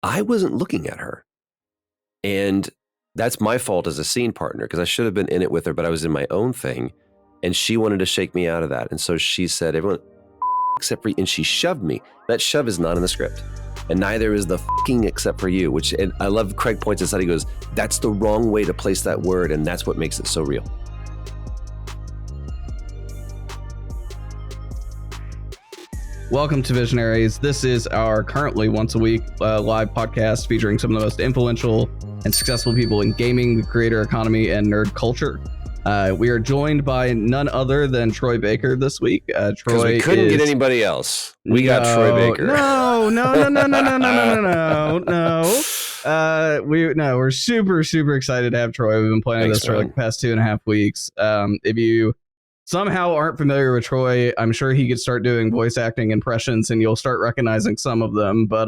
I wasn't looking at her. And that's my fault as a scene partner because I should have been in it with her, but I was in my own thing. And she wanted to shake me out of that. And so she said, everyone except for you. And she shoved me. That shove is not in the script. And neither is the fucking except for you, which, and I love Craig points this out. He goes, that's the wrong way to place that word. And that's what makes it so real. Welcome to Visionaries. This is our currently once a week live podcast featuring some of the most influential and successful people in gaming, the creator economy, and nerd culture. We are joined by none other than Troy Baker this week. Troy, we couldn't get anybody else. We got Troy Baker. No. We're super excited to have Troy. We've been planning this for like the past 2.5 weeks. If you somehow aren't familiar with Troy, I'm sure he could start doing voice acting impressions and you'll start recognizing some of them. But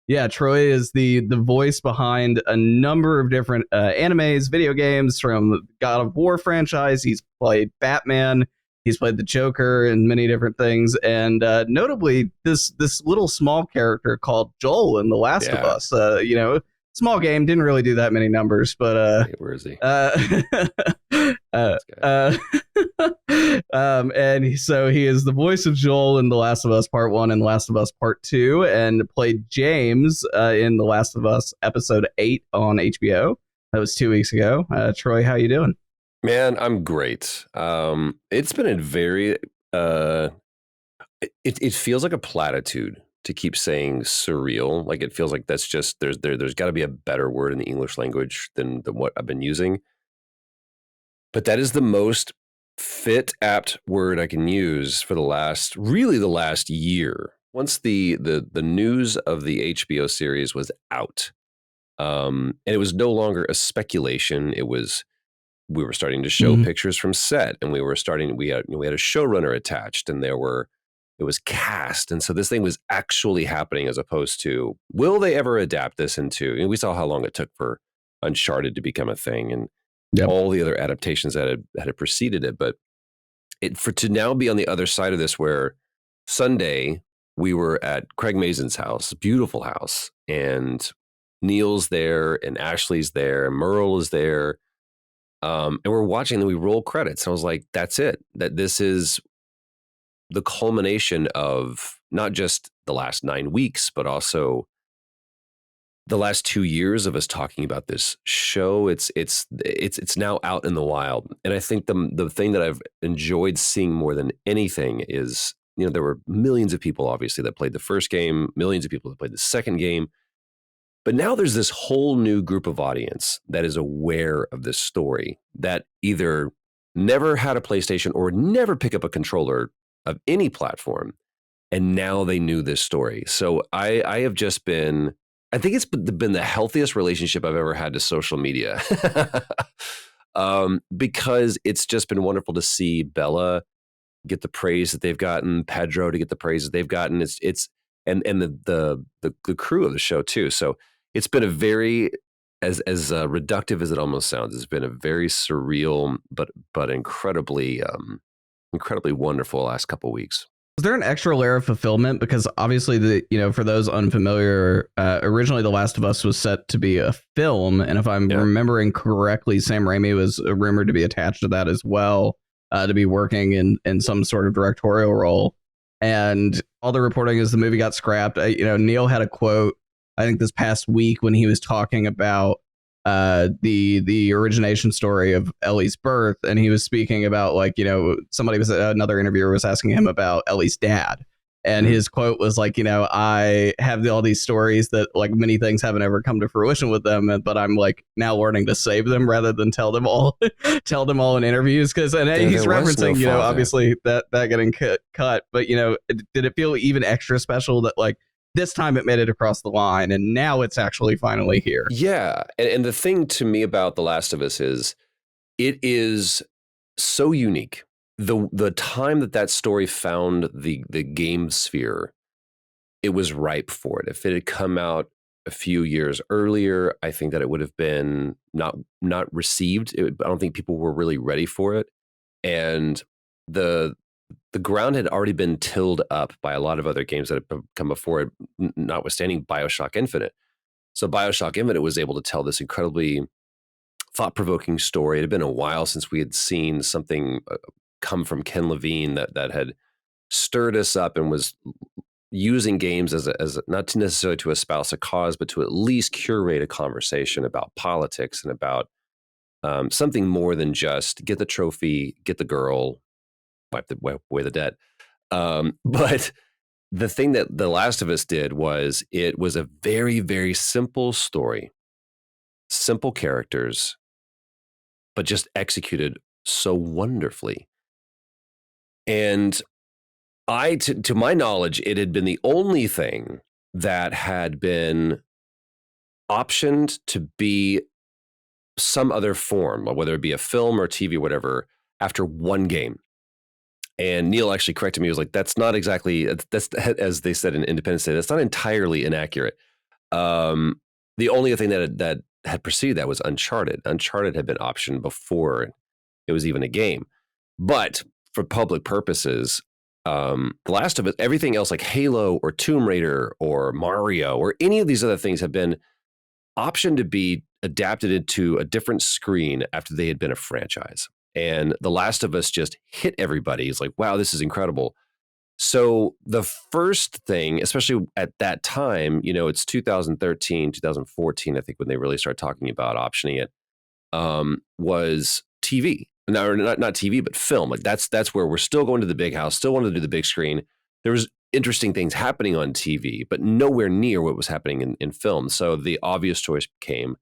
yeah, Troy is the voice behind a number of different animes, video games from the God of War franchise. He's played Batman. He's played the Joker and many different things. And notably, this little small character called Joel in The Last of Us. Small game, didn't really do that many numbers, but hey, where is he? And so he is the voice of Joel in The Last of Us Part 1 and The Last of Us Part 2, and played James in The Last of Us Episode 8 on HBO. That was 2 weeks ago. Troy, how you doing? Man, I'm great. It's been a very it feels like a platitude to keep saying surreal. Like it feels like that's just there's got to be a better word in the English language than what I've been using. But that is the most fit, apt word I can use for the last year. Once the news of the HBO series was out, and it was no longer a speculation. We were starting to show pictures from set, and we had a showrunner attached, and it was cast. And so this thing was actually happening as opposed to, will they ever adapt this into, and we saw how long it took for Uncharted to become a thing and all the other adaptations that had preceded it. But to now be on the other side of this, where Sunday we were at Craig Mazin's house, beautiful house, and Neil's there and Ashley's there and Merle is there. And we're watching and we roll credits. And I was like, that's it. That this is the culmination of not just the last 9 weeks, but also the last 2 years of us talking about this show. It's now out in the wild. And I think the thing that I've enjoyed seeing more than anything is, there were millions of people, obviously, that played the first game, millions of people that played the second game. But now there's this whole new group of audience that is aware of this story, that either never had a PlayStation or never pick up a controller of any platform, and now they knew this story. So I have just been, I think it's been the healthiest relationship I've ever had to social media, because it's just been wonderful to see Bella get the praise that they've gotten, Pedro to get the praise that they've gotten. And the crew of the show too. So it's been a very, as reductive as it almost sounds, it's been a very surreal but incredibly wonderful last couple of weeks. Was there an extra layer of fulfillment? Because obviously, for those unfamiliar, originally The Last of Us was set to be a film, and if I'm remembering correctly, Sam Raimi was rumored to be attached to that as well, to be working in some sort of directorial role. And all the reporting is the movie got scrapped. Neil had a quote, I think this past week, when he was talking about the origination story of Ellie's birth, and he was speaking about another interviewer was asking him about Ellie's dad, and his quote was like, I have all these stories that like many things haven't ever come to fruition with them, but I'm like now learning to save them rather than tell them all in interviews, because he's referencing obviously that getting cut, but did it feel even extra special that like this time it made it across the line and now it's actually finally here? Yeah. And the thing to me about The Last of Us is it is so unique. The time that story found the game sphere, it was ripe for it. If it had come out a few years earlier, I think that it would have been not received. I don't think people were really ready for it. And the ground had already been tilled up by a lot of other games that have come before it, notwithstanding BioShock Infinite. So BioShock Infinite was able to tell this incredibly thought-provoking story. It had been a while since we had seen something come from Ken Levine that had stirred us up and was using games as not necessarily to espouse a cause, but to at least curate a conversation about politics and about something more than just get the trophy, get the girl, wipe away the debt. But the thing that The Last of Us did was it was a very, very simple story, simple characters, but just executed so wonderfully. And to my knowledge, it had been the only thing that had been optioned to be some other form, whether it be a film or TV, whatever, after one game. And Neil actually corrected me. He was like, that's not exactly, that's as they said in Independence Day, that's not entirely inaccurate. The only thing that had preceded that was Uncharted. Uncharted had been optioned before it was even a game. But for public purposes, The Last of Us, everything else like Halo or Tomb Raider or Mario or any of these other things have been optioned to be adapted into a different screen after they had been a franchise. And The Last of Us just hit everybody. It's like, wow, this is incredible. So the first thing, especially at that time, it's 2013, 2014, I think, when they really started talking about optioning it, was TV. No, not TV, but film. Like that's where we're still going to the big house, still wanted to do the big screen. There was interesting things happening on TV, but nowhere near what was happening in film. So the obvious choice became,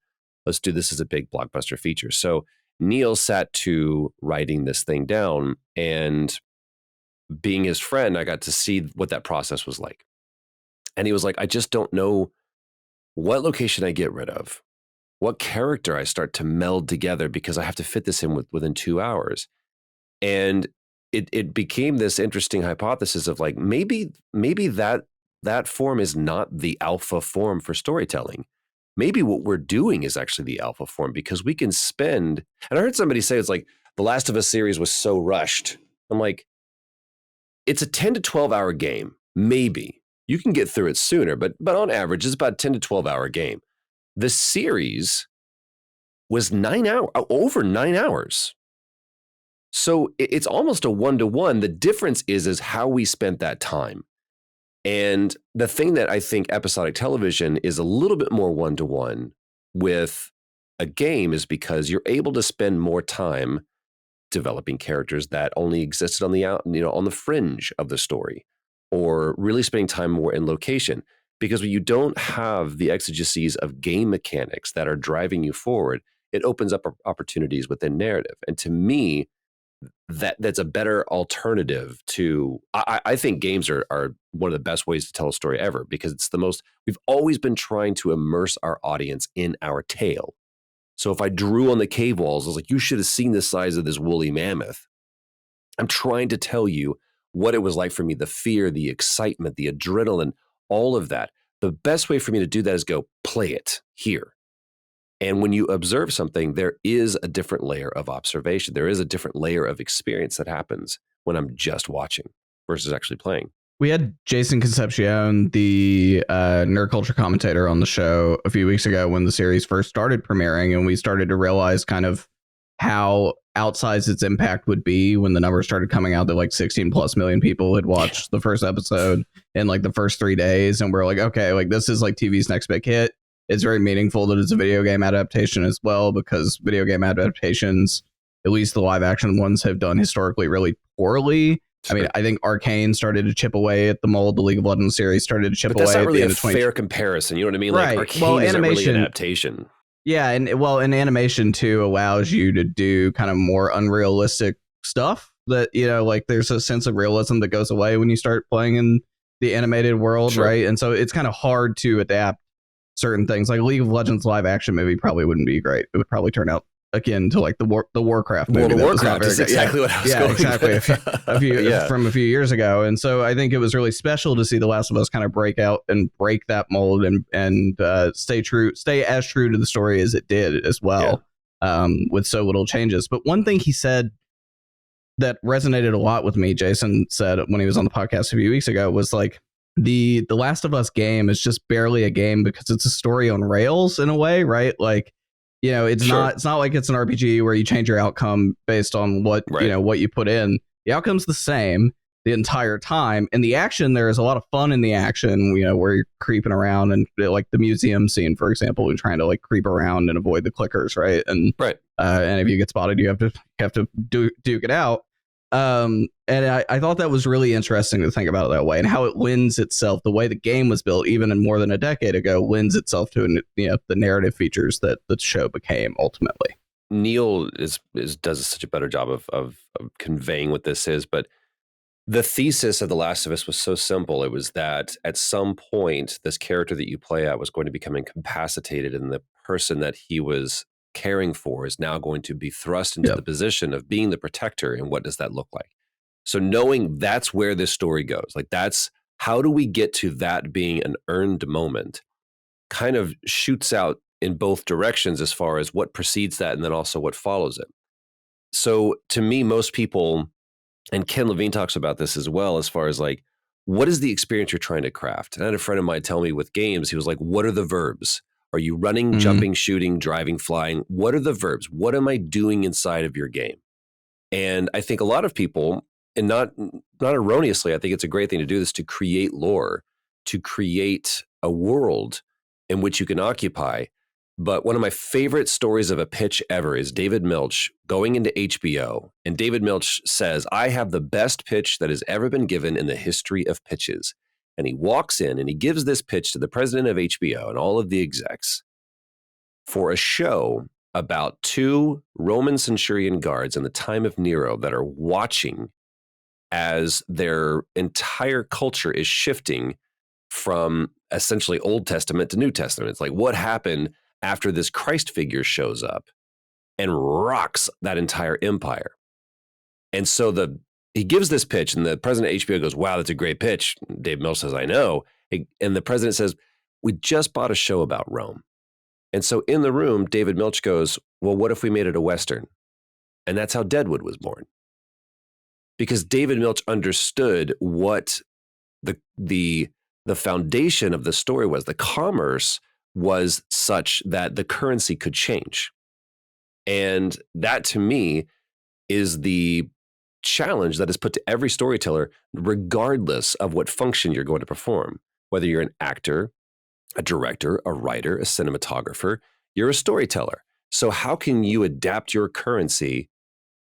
let's do this as a big blockbuster feature. So Neil sat to writing this thing down, and being his friend, I got to see what that process was like. And he was like, I just don't know what location I get rid of, what character I start to meld together, because I have to fit this in within 2 hours. And it became this interesting hypothesis of like, maybe that form is not the alpha form for storytelling. Maybe what we're doing is actually the alpha form, because we can spend, and I heard somebody say, it's like the Last of Us series was so rushed. I'm like, it's a 10 to 12 hour game. Maybe you can get through it sooner, but on average, it's about a 10 to 12 hour game. The series was over 9 hours. So it's almost a 1-to-1. The difference is how we spent that time. And the thing that I think episodic television is a little bit more 1-to-1 with a game is because you're able to spend more time developing characters that only existed on the fringe of the story, or really spending time more in location. Because when you don't have the exigencies of game mechanics that are driving you forward, it opens up opportunities within narrative. And to me, that's a better alternative to, I think games are one of the best ways to tell a story ever, because it's we've always been trying to immerse our audience in our tale. So if I drew on the cave walls, I was like, you should have seen the size of this woolly mammoth. I'm trying to tell you what it was like for me, the fear, the excitement, the adrenaline, all of that. The best way for me to do that is go play it here. And when you observe something, there is a different layer of observation. There is a different layer of experience that happens when I'm just watching versus actually playing. We had Jason Concepcion, the nerd culture commentator, on the show a few weeks ago when the series first started premiering, and we started to realize kind of how outsized its impact would be when the numbers started coming out that like 16 plus million people had watched the first episode in like the first 3 days. And we're like, okay, like this is like TV's next big hit. It's very meaningful that it's a video game adaptation as well, because video game adaptations, at least the live action ones, have done historically really poorly. Sure. I mean, I think Arcane started to chip away at the mold. The League of Legends series started to chip away. But that's not really at a fair comparison. You know what I mean? Like, right. Arcane isn't really an adaptation. Yeah, and animation too allows you to do kind of more unrealistic stuff that, like there's a sense of realism that goes away when you start playing in the animated world, sure. Right? And so it's kind of hard to adapt certain things. Like League of Legends live action movie probably wouldn't be great. It would probably turn out akin to like the Warcraft movie. World of Warcraft is exactly what I was going exactly. From a few years ago. And so I think it was really special to see The Last of Us kind of break out and break that mold and stay as true to the story as it did as well, with so little changes. But one thing he said that resonated a lot with me, Jason said when he was on the podcast a few weeks ago, was like, the Last of Us game is just barely a game because it's a story on rails in a way, right? Like, it's not like it's an RPG where you change your outcome based on what what you put in. The outcome's the same the entire time, and the action, there is a lot of fun in the action, where you're creeping around, and like the museum scene, for example, you're trying to like creep around and avoid the clickers, right? And and if you get spotted, you have to duke it out. And I thought that was really interesting to think about it that way, and how it lends itself, the way the game was built, even in more than a decade ago, lends itself to the narrative features that the show became ultimately. Neil does such a better job of conveying what this is, but the thesis of The Last of Us was so simple. It was that at some point, this character that you play at was going to become incapacitated, and the person that he was caring for is now going to be thrust into the position of being the protector. And what does that look like? So knowing that's where this story goes, like that's how do we get to that being an earned moment, kind of shoots out in both directions as far as what precedes that and then also what follows it. So to me, most people, and Ken Levine talks about this as well, as far as like, what is the experience you're trying to craft? And I had a friend of mine tell me with games, he was like, what are the verbs? Are you running, jumping, shooting, driving, flying? What are the verbs? What am I doing inside of your game? And I think a lot of people, and not erroneously, I think it's a great thing to do this, to create lore, to create a world in which you can occupy. But one of my favorite stories of a pitch ever is David Milch going into HBO. And David Milch says, I have the best pitch that has ever been given in the history of pitches. And he walks in and he gives this pitch to the president of HBO and all of the execs for a show about 2 Roman centurion guards in the time of Nero that are watching as their entire culture is shifting from essentially Old Testament to New Testament. It's like, what happened after this Christ figure shows up and rocks that entire empire? And so he gives this pitch, and the president of HBO goes, wow, that's a great pitch. Dave Milch says, I know. And the president says, we just bought a show about Rome. And so in the room, David Milch goes, well, what if we made it a Western? And that's how Deadwood was born. Because David Milch understood what the foundation of the story was. The commerce was such that the currency could change. And that, to me, is the challenge that is put to every storyteller, regardless of what function you're going to perform. Whether you're an actor, a director, a writer, a cinematographer, you're a storyteller. So how can you adapt your currency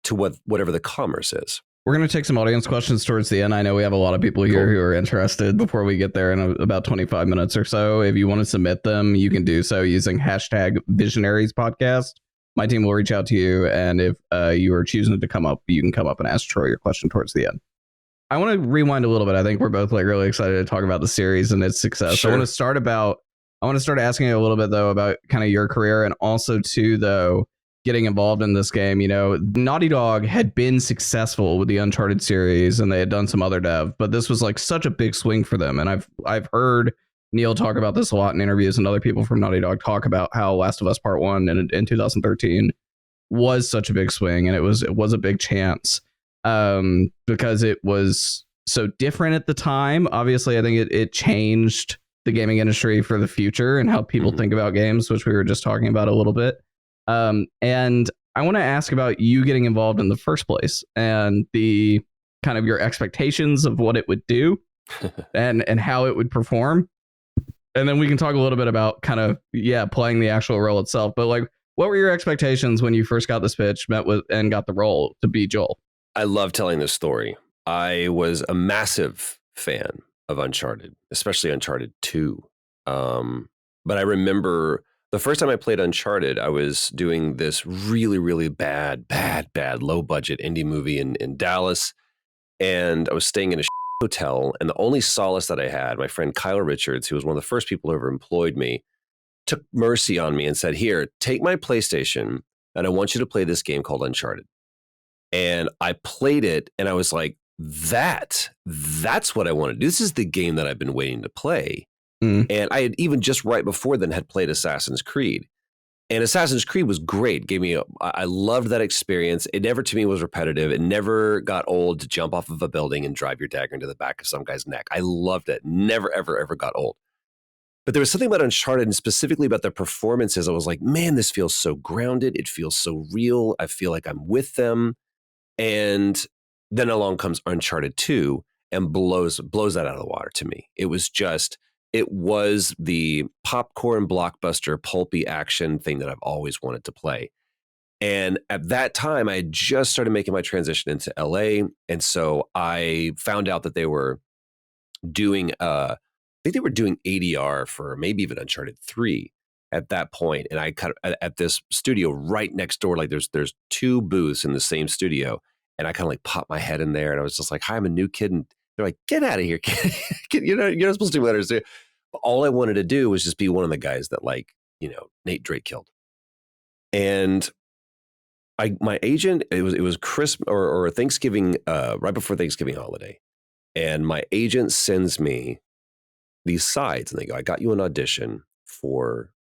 to whatever the commerce is? We're going to take some audience questions towards the end. I know we have a lot of people here who are interested before we get there in about 25 minutes or so. If you want to submit them, you can do so using hashtag Visionaries podcast. My team will reach out to you, and if you are choosing to come up, you can come up and ask Troy your question towards the end. I want to rewind a little bit. I think we're both like really excited to talk about the series and its success. Sure. I want to start asking you a little bit though about kind of your career, and also too though getting involved in this game. Naughty Dog had been successful with the Uncharted series, and they had done some other dev, but this was like such a big swing for them. And I've heard Neil talk about this a lot in interviews, and other people from Naughty Dog talk about how Last of Us Part 1 in 2013 was such a big swing, and it was a big chance because it was so different at the time. Obviously, I think it changed the gaming industry for the future and how people think about games, which we were just talking about a little bit. And I want to ask about you getting involved in the first place and the kind of your expectations of what it would do and how it would perform. And then we can talk a little bit about kind of, playing the actual role itself. But like, what were your expectations when you first got this pitch, met with, and got the role to be Joel? I love telling this story. I was a massive fan of Uncharted, especially Uncharted 2. But I remember the first time I played Uncharted, I was doing this really, really bad, low budget indie movie in Dallas. And I was staying in a hotel. And the only solace that I had, my friend Kyle Richards, who was one of the first people who ever employed me, took mercy on me and said, here, take my PlayStation, and I want you to play this game called Uncharted. And I played it, and I was like, that's what I want to do. This is the game that I've been waiting to play. And I had even just right before then had played Assassin's Creed. And Assassin's Creed was great. I loved that experience. It never to me was repetitive. It never got old to jump off of a building and drive your dagger into the back of some guy's neck. I loved it. Never, ever, ever got old. But there was something about Uncharted and specifically about the performances. I was like, man, this feels so grounded. It feels so real. I feel like I'm with them. And then along comes Uncharted 2 and blows that out of the water to me. It was the popcorn blockbuster pulpy action thing that I've always wanted to play. And at that time, I had just started making my transition into LA. And so I found out that they were doing, I think they were doing ADR for maybe even Uncharted 3 at that point. And I kind of at this studio right next door, like there's two booths in the same studio. And I kind of like popped my head in there and I was just like, hi, I'm a new kid. And they're like, get out of here, kid. You're not supposed to do letters. All I wanted to do was just be one of the guys that Nate Drake killed. And my agent, it was Christmas or Thanksgiving, right before Thanksgiving holiday. And my agent sends me these sides and they go, I got you an audition for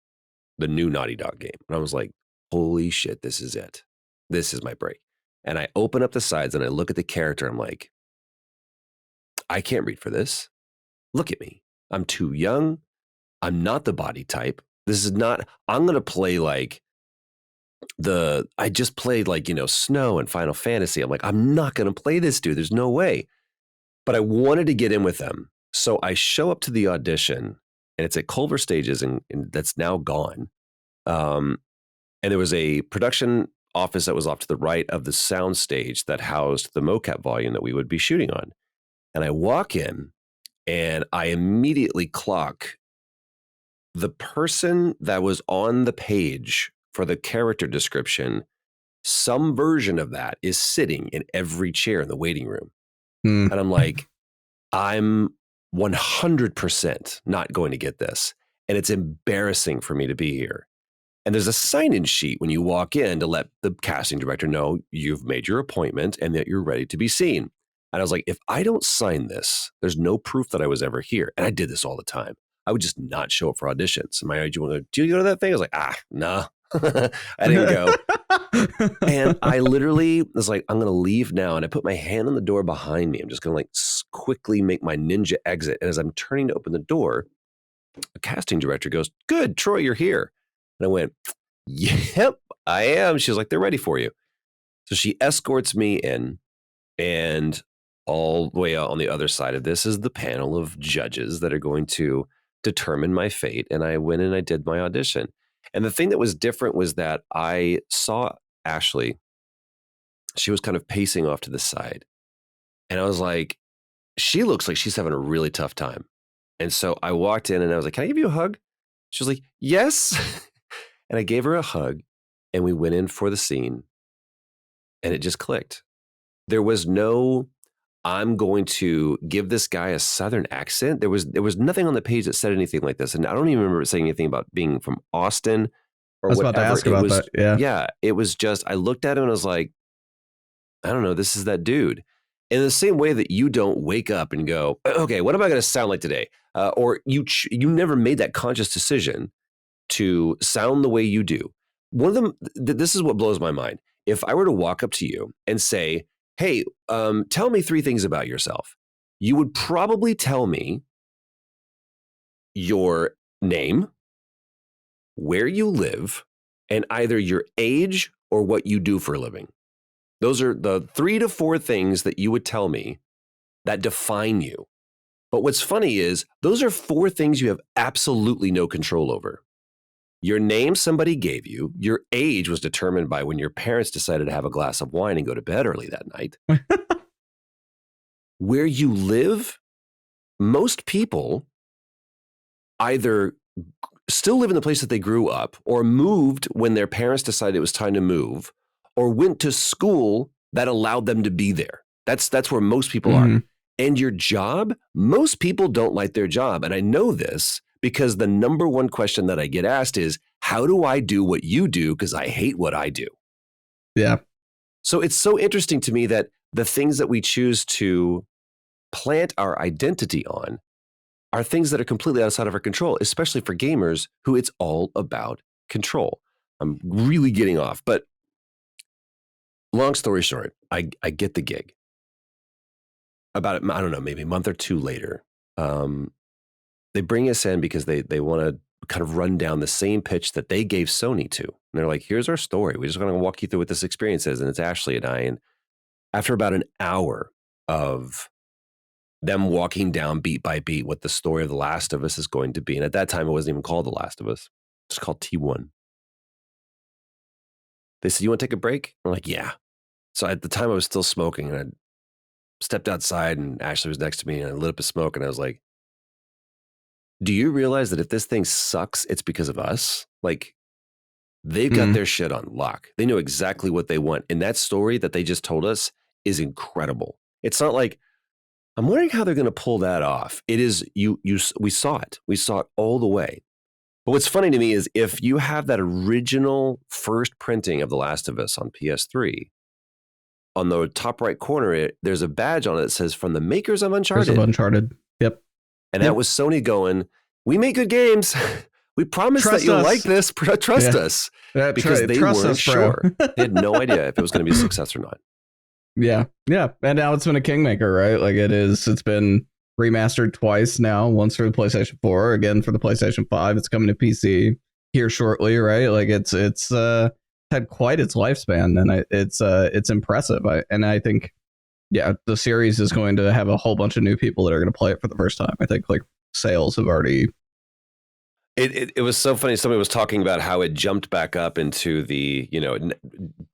the new Naughty Dog game. And I was like, holy shit, this is it. This is my break. And I open up the sides and I look at the character. I'm like, I can't read for this. Look at me. I'm too young. I'm not the body type. This is not, I'm going to play like I just played like, Snow and Final Fantasy. I'm like, I'm not going to play this dude. There's no way. But I wanted to get in with them. So I show up to the audition and it's at Culver Stages and that's now gone. And there was a production office that was off to the right of the sound stage that housed the mocap volume that we would be shooting on. And I walk in and I immediately clock the person that was on the page for the character description. Some version of that is sitting in every chair in the waiting room. And I'm like, I'm 100% not going to get this. And it's embarrassing for me to be here. And there's a sign-in sheet when you walk in to let the casting director know you've made your appointment and that you're ready to be seen. And I was like, if I don't sign this, there's no proof that I was ever here. And I did this all the time. I would just not show up for auditions. And my agent would go, do you go to that thing? I was like, nah, I didn't go. And I literally was like, I'm going to leave now. And I put my hand on the door behind me. I'm just going to like quickly make my ninja exit. And as I'm turning to open the door, a casting director goes, good, Troy, you're here. And I went, yep, I am. She was like, they're ready for you. So she escorts me in, and all the way out on the other side of this is the panel of judges that are going to determine my fate. And I went and I did my audition. And the thing that was different was that I saw Ashley. She was kind of pacing off to the side. And I was like, she looks like she's having a really tough time. And so I walked in and I was like, can I give you a hug? She was like, yes. And I gave her a hug and we went in for the scene and it just clicked. There was no, I'm going to give this guy a Southern accent. There was nothing on the page that said anything like this. And I don't even remember saying anything about being from Austin or I was whatever. about to ask about that. Yeah. Yeah. It was just, I looked at him and I was like, I don't know, this is that dude. In the same way that you don't wake up and go, okay, what am I going to sound like today? Or you never made that conscious decision to sound the way you do. One of them, this is what blows my mind. If I were to walk up to you and say, hey, tell me 3 things about yourself, you would probably tell me your name, where you live, and either your age or what you do for a living. Those are the 3 to 4 things that you would tell me that define you. But what's funny is those are 4 things you have absolutely no control over. Your name somebody gave you. Your age was determined by when your parents decided to have a glass of wine and go to bed early that night. Where you live, most people either still live in the place that they grew up or moved when their parents decided it was time to move or went to school that allowed them to be there. That's where most people are. And your job, most people don't like their job. And I know this because the number one question that I get asked is, how do I do what you do? Because I hate what I do. Yeah. So it's so interesting to me that the things that we choose to plant our identity on are things that are completely outside of our control, especially for gamers who it's all about control. I'm really getting off. But long story short, I get the gig. About, I don't know, maybe a month or two later, they bring us in because they want to kind of run down the same pitch that they gave Sony to. And they're like, here's our story. We just want to walk you through what this experience is. And it's Ashley and I. And after about an hour of them walking down beat by beat what the story of The Last of Us is going to be. And at that time, it wasn't even called The Last of Us. It's called T1. They said, you want to take a break? I'm like, yeah. So at the time I was still smoking, and I stepped outside and Ashley was next to me and I lit up a smoke and I was like, do you realize that if this thing sucks, it's because of us? Like, they've got their shit on lock. They know exactly what they want. And that story that they just told us is incredible. It's not like, I'm wondering how they're going to pull that off. It is, we saw it. We saw it all the way. But what's funny to me is if you have that original first printing of The Last of Us on PS3, on the top right corner, there's a badge on it that says from the makers of Uncharted. Yep. And that was Sony going, we make good games. We promise that you'll like this. Trust us. Because they weren't sure. They had no idea if it was going to be a success or not. Yeah. Yeah. And now it's been a kingmaker, right? Like it's been remastered twice now, once for the PlayStation 4, again for the PlayStation 5. It's coming to PC here shortly, right? Like it's had quite its lifespan, and it's impressive. I think, yeah, the series is going to have a whole bunch of new people that are going to play it for the first time. I think like sales have already. It was so funny. Somebody was talking about how it jumped back up into the,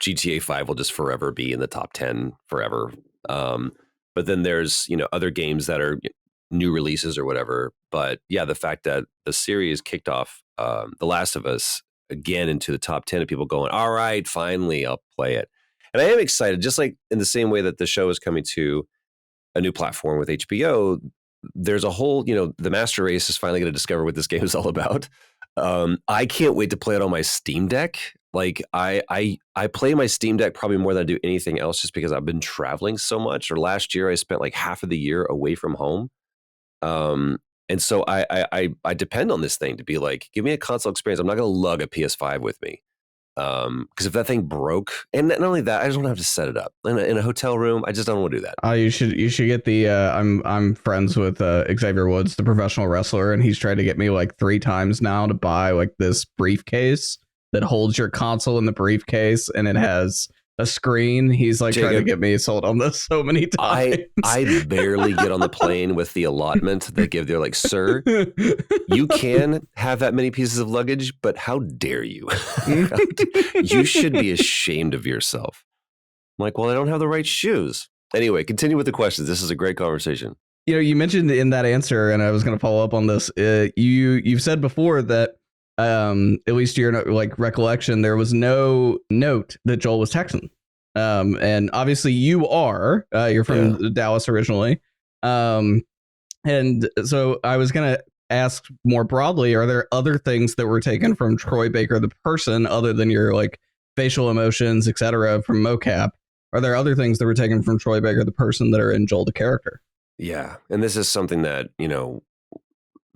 GTA 5 will just forever be in the top 10 forever. But then there's, other games that are new releases or whatever. But yeah, the fact that the series kicked off The Last of Us again into the top 10 of people going, all right, finally, I'll play it. And I am excited, just like in the same way that the show is coming to a new platform with HBO. There's a whole, the master race is finally going to discover what this game is all about. I can't wait to play it on my Steam Deck. Like I play my Steam Deck probably more than I do anything else, just because I've been traveling so much. Or last year I spent like half of the year away from home. And so I depend on this thing to be like, give me a console experience. I'm not going to lug a PS5 with me. Because if that thing broke, and not only that, I just don't have to set it up in a hotel room. I just don't want to do that. You should get the. I'm friends with Xavier Woods, the professional wrestler, and he's tried to get me like 3 times now to buy like this briefcase that holds your console in the briefcase, and it has a screen. He's like, Jacob, trying to get me sold on this so many times. I barely get on the plane with the allotment they give. They're like, sir, you can have that many pieces of luggage, but how dare you? You should be ashamed of yourself. I'm like, well, I don't have the right shoes. Anyway, continue with the questions. This is a great conversation. You mentioned in that answer, and I was going to follow up on this. You've said before that at least to your like recollection, there was no note that Joel was Texan. And obviously you're from Dallas originally. And so I was going to ask more broadly, are there other things that were taken from Troy Baker, the person, other than your like facial emotions, etc., from mocap? Are there other things that were taken from Troy Baker, the person, that are in Joel, the character? Yeah. And this is something that,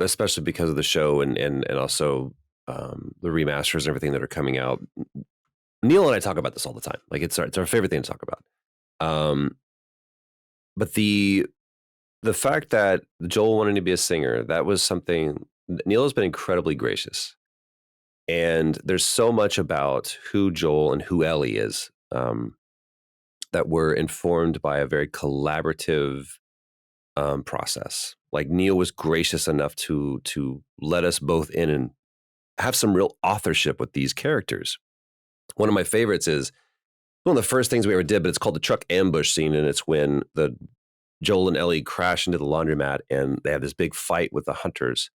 especially because of the show and also the remasters and everything that are coming out. Neil and I talk about this all the time. Like it's our favorite thing to talk about. But the fact that Joel wanted to be a singer, that was something. Neil has been incredibly gracious, and there's so much about who Joel and who Ellie is that were informed by a very collaborative process. Like Neil was gracious enough to let us both in and have some real authorship with these characters. One of my favorites is one of the first things we ever did, but it's called the truck ambush scene. And it's when Joel and Ellie crash into the laundromat and they have this big fight with the hunters.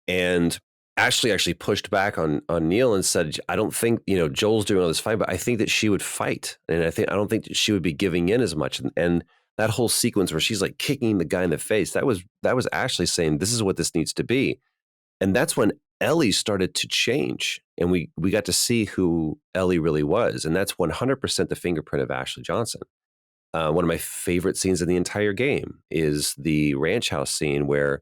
And Ashley actually pushed back on Neil and said, I don't think, Joel's doing all this fight, but I think that she would fight. And I don't think that she would be giving in as much. And that whole sequence where she's like kicking the guy in the face, that was Ashley saying, this is what this needs to be. And that's when Ellie started to change, and we got to see who Ellie really was. And that's 100% the fingerprint of Ashley Johnson. One of my favorite scenes in the entire game is the ranch house scene where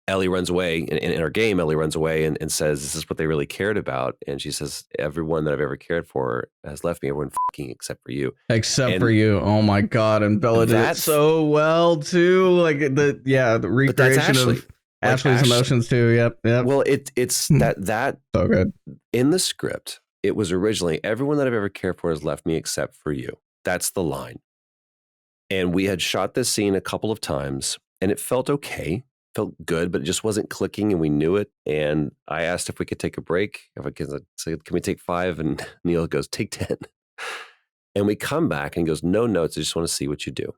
Ellie runs away in our game. Ellie runs away and says, "This is what they really cared about." And she says, "Everyone that I've ever cared for has left me. Everyone fucking except for you." Except for And you. Oh my god! And Bella did it that's so well too. Like the but that's recreation Ashley. of Ashley's emotions too. Yep. Well, it's that so good. In the script, it was originally, "Everyone that I've ever cared for has left me except for you." That's the line. And we had shot this scene a couple of times, and it felt okay, felt good, but it just wasn't clicking, and we knew it. And I asked if we could take a break. If I could say, "Can we take 5?" And Neil goes, "Take 10." And we come back, and he goes, "No notes. I just want to see what you do."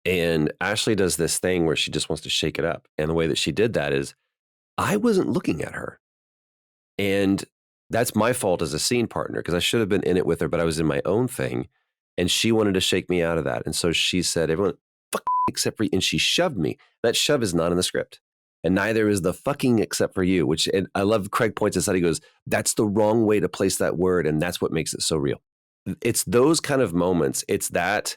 And Ashley does this thing where she just wants to shake it up. And the way that she did that is, I wasn't looking at her. And that's my fault as a scene partner, because I should have been in it with her, but I was in my own thing. And she wanted to shake me out of that. And so she said, "Everyone, fuck except for you." And she shoved me. That shove is not in the script. And neither is the fucking except for you, which, and I love Craig points this out. He goes, "That's the wrong way to place that word. And that's what makes it so real." It's those kind of moments. It's that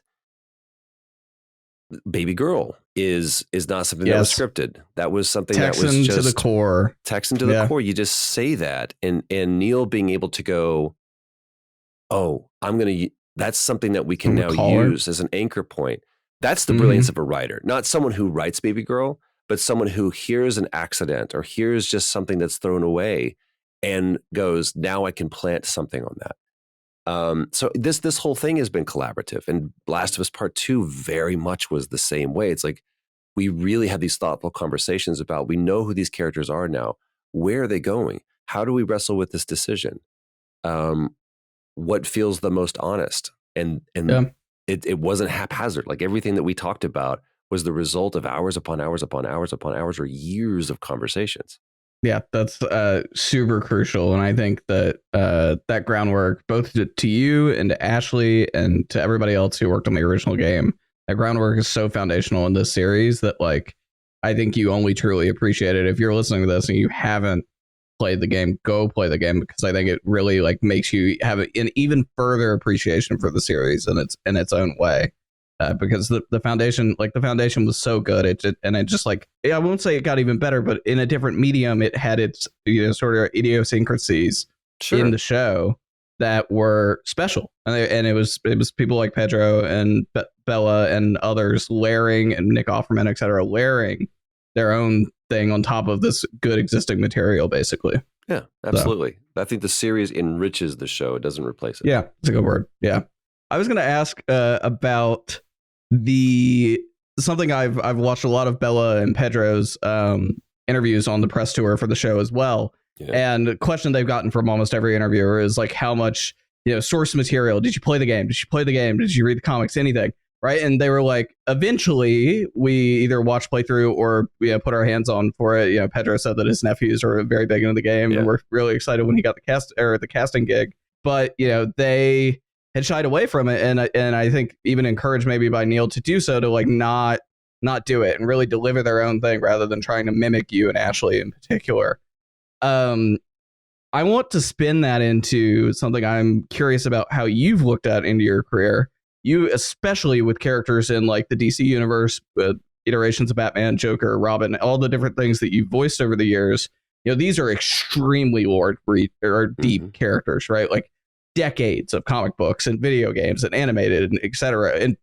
baby girl is not something that was scripted. That was something Texan that was just to the core. Texan to the core. You just say that. And Neil being able to go, "Oh, that's something that we can now use as an anchor point." That's the brilliance of a writer, not someone who writes Baby Girl, but someone who hears an accident or hears just something that's thrown away and goes, "Now I can plant something on that." So this whole thing has been collaborative, and Last of Us Part 2 very much was the same way. It's like, we really have these thoughtful conversations about, we know who these characters are now. Where are they going? How do we wrestle with this decision? What feels the most honest? And it wasn't haphazard. Like, everything that we talked about was the result of hours upon hours upon hours upon hours, or years of conversations. Yeah, that's super crucial. And I think that that groundwork, both to you and to Ashley and to everybody else who worked on the original game, that groundwork is so foundational in this series that, like, I think you only truly appreciate it. If you're listening to this and you haven't played the game, go play the game, because I think it really, like, makes you have an even further appreciation for the series in its own way. Because the foundation was so good. It just like, I won't say it got even better, but in a different medium, it had its sort of idiosyncrasies in the show that were special, and it was people like Pedro and Bella and others layering, and Nick Offerman, etc., layering their own thing on top of this good existing material, basically. Yeah, absolutely. So I think the series enriches the show; it doesn't replace it. Yeah, it's a good word. Yeah, I was going to ask about something I've watched a lot of Bella and Pedro's interviews on the press tour for the show as well. Yeah. And the question they've gotten from almost every interviewer is like, how much, source material, did you play the game? Did you play the game? Did you read the comics? Anything? Right. And they were like, eventually we either watch playthrough or put our hands on for it. Pedro said that his nephews are very big into the game, and we're really excited when he got the casting gig. But they had shied away from it, and I think even encouraged maybe by Neil to do so, to like not do it and really deliver their own thing rather than trying to mimic you and Ashley in particular. I want to spin that into something I'm curious about how you've looked at into your career. You, especially with characters in like the DC universe, iterations of Batman, Joker, Robin, all the different things that you've voiced over the years. These are extremely deep characters, right? Like decades of comic books and video games and animated and etc. And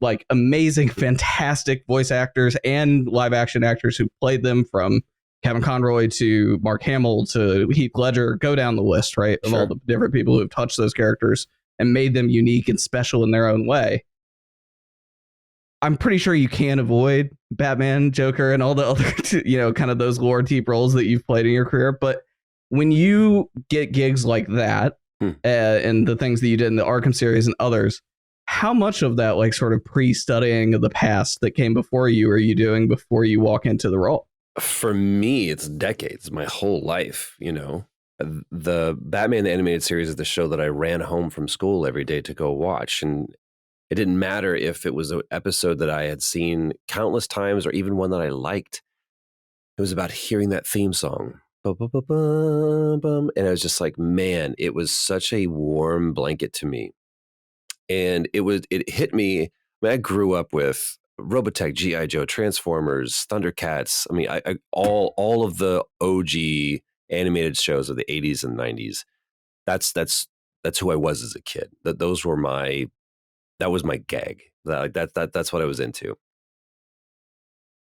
like amazing, fantastic voice actors and live action actors who played them, from Kevin Conroy to Mark Hamill to Heath Ledger. Go down the list, right? Of all the different people who have touched those characters and made them unique and special in their own way. I'm pretty sure you can't avoid Batman, Joker, and all the other, kind of those lore deep roles that you've played in your career. But when you get gigs like that, and the things that you did in the Arkham series and others, how much of that, like, sort of pre-studying of the past that came before you, are you doing before you walk into the role? For me, it's decades, my whole life. The Batman the Animated Series is the show that I ran home from school every day to go watch. And it didn't matter if it was an episode that I had seen countless times or even one that I liked. It was about hearing that theme song. And I was just like, man, it was such a warm blanket to me. And it hit me. I mean, I grew up with Robotech, GI Joe, Transformers, Thundercats. I mean, I all of the OG animated shows of the 80s and 90s. That's who I was as a kid. Those were that was my gag. That's what I was into.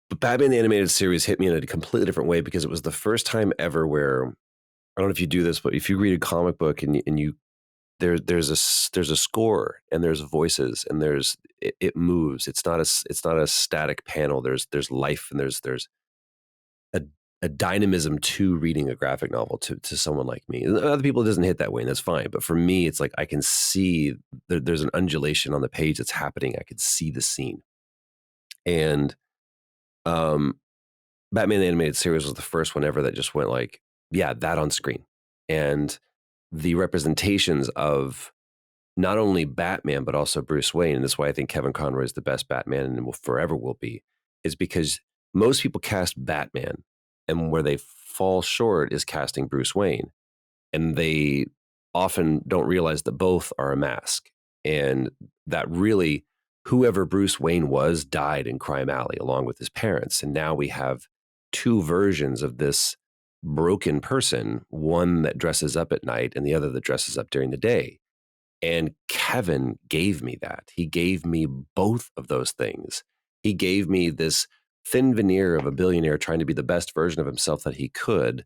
But Batman the Animated Series hit me in a completely different way because it was the first time ever where, I don't know if you do this, but if you read a comic book and you there's a score and there's voices and it moves. It's not a static panel. There's life and there's a, a dynamism to reading a graphic novel to someone like me. Other people, it doesn't hit that way, and that's fine. But for me, it's like I can see there's an undulation on the page that's happening. I can see the scene. And Batman the Animated Series was the first one ever that just went like, yeah, that on screen. And the representations of not only Batman, but also Bruce Wayne, and that's why I think Kevin Conroy is the best Batman and will forever will be, is because most people cast Batman, and where they fall short is casting Bruce Wayne. And they often don't realize that both are a mask. And that really, whoever Bruce Wayne was died in Crime Alley along with his parents. And now we have two versions of this broken person, one that dresses up at night and the other that dresses up during the day. And Kevin gave me that. He gave me both of those things. He gave me this thin veneer of a billionaire trying to be the best version of himself that he could.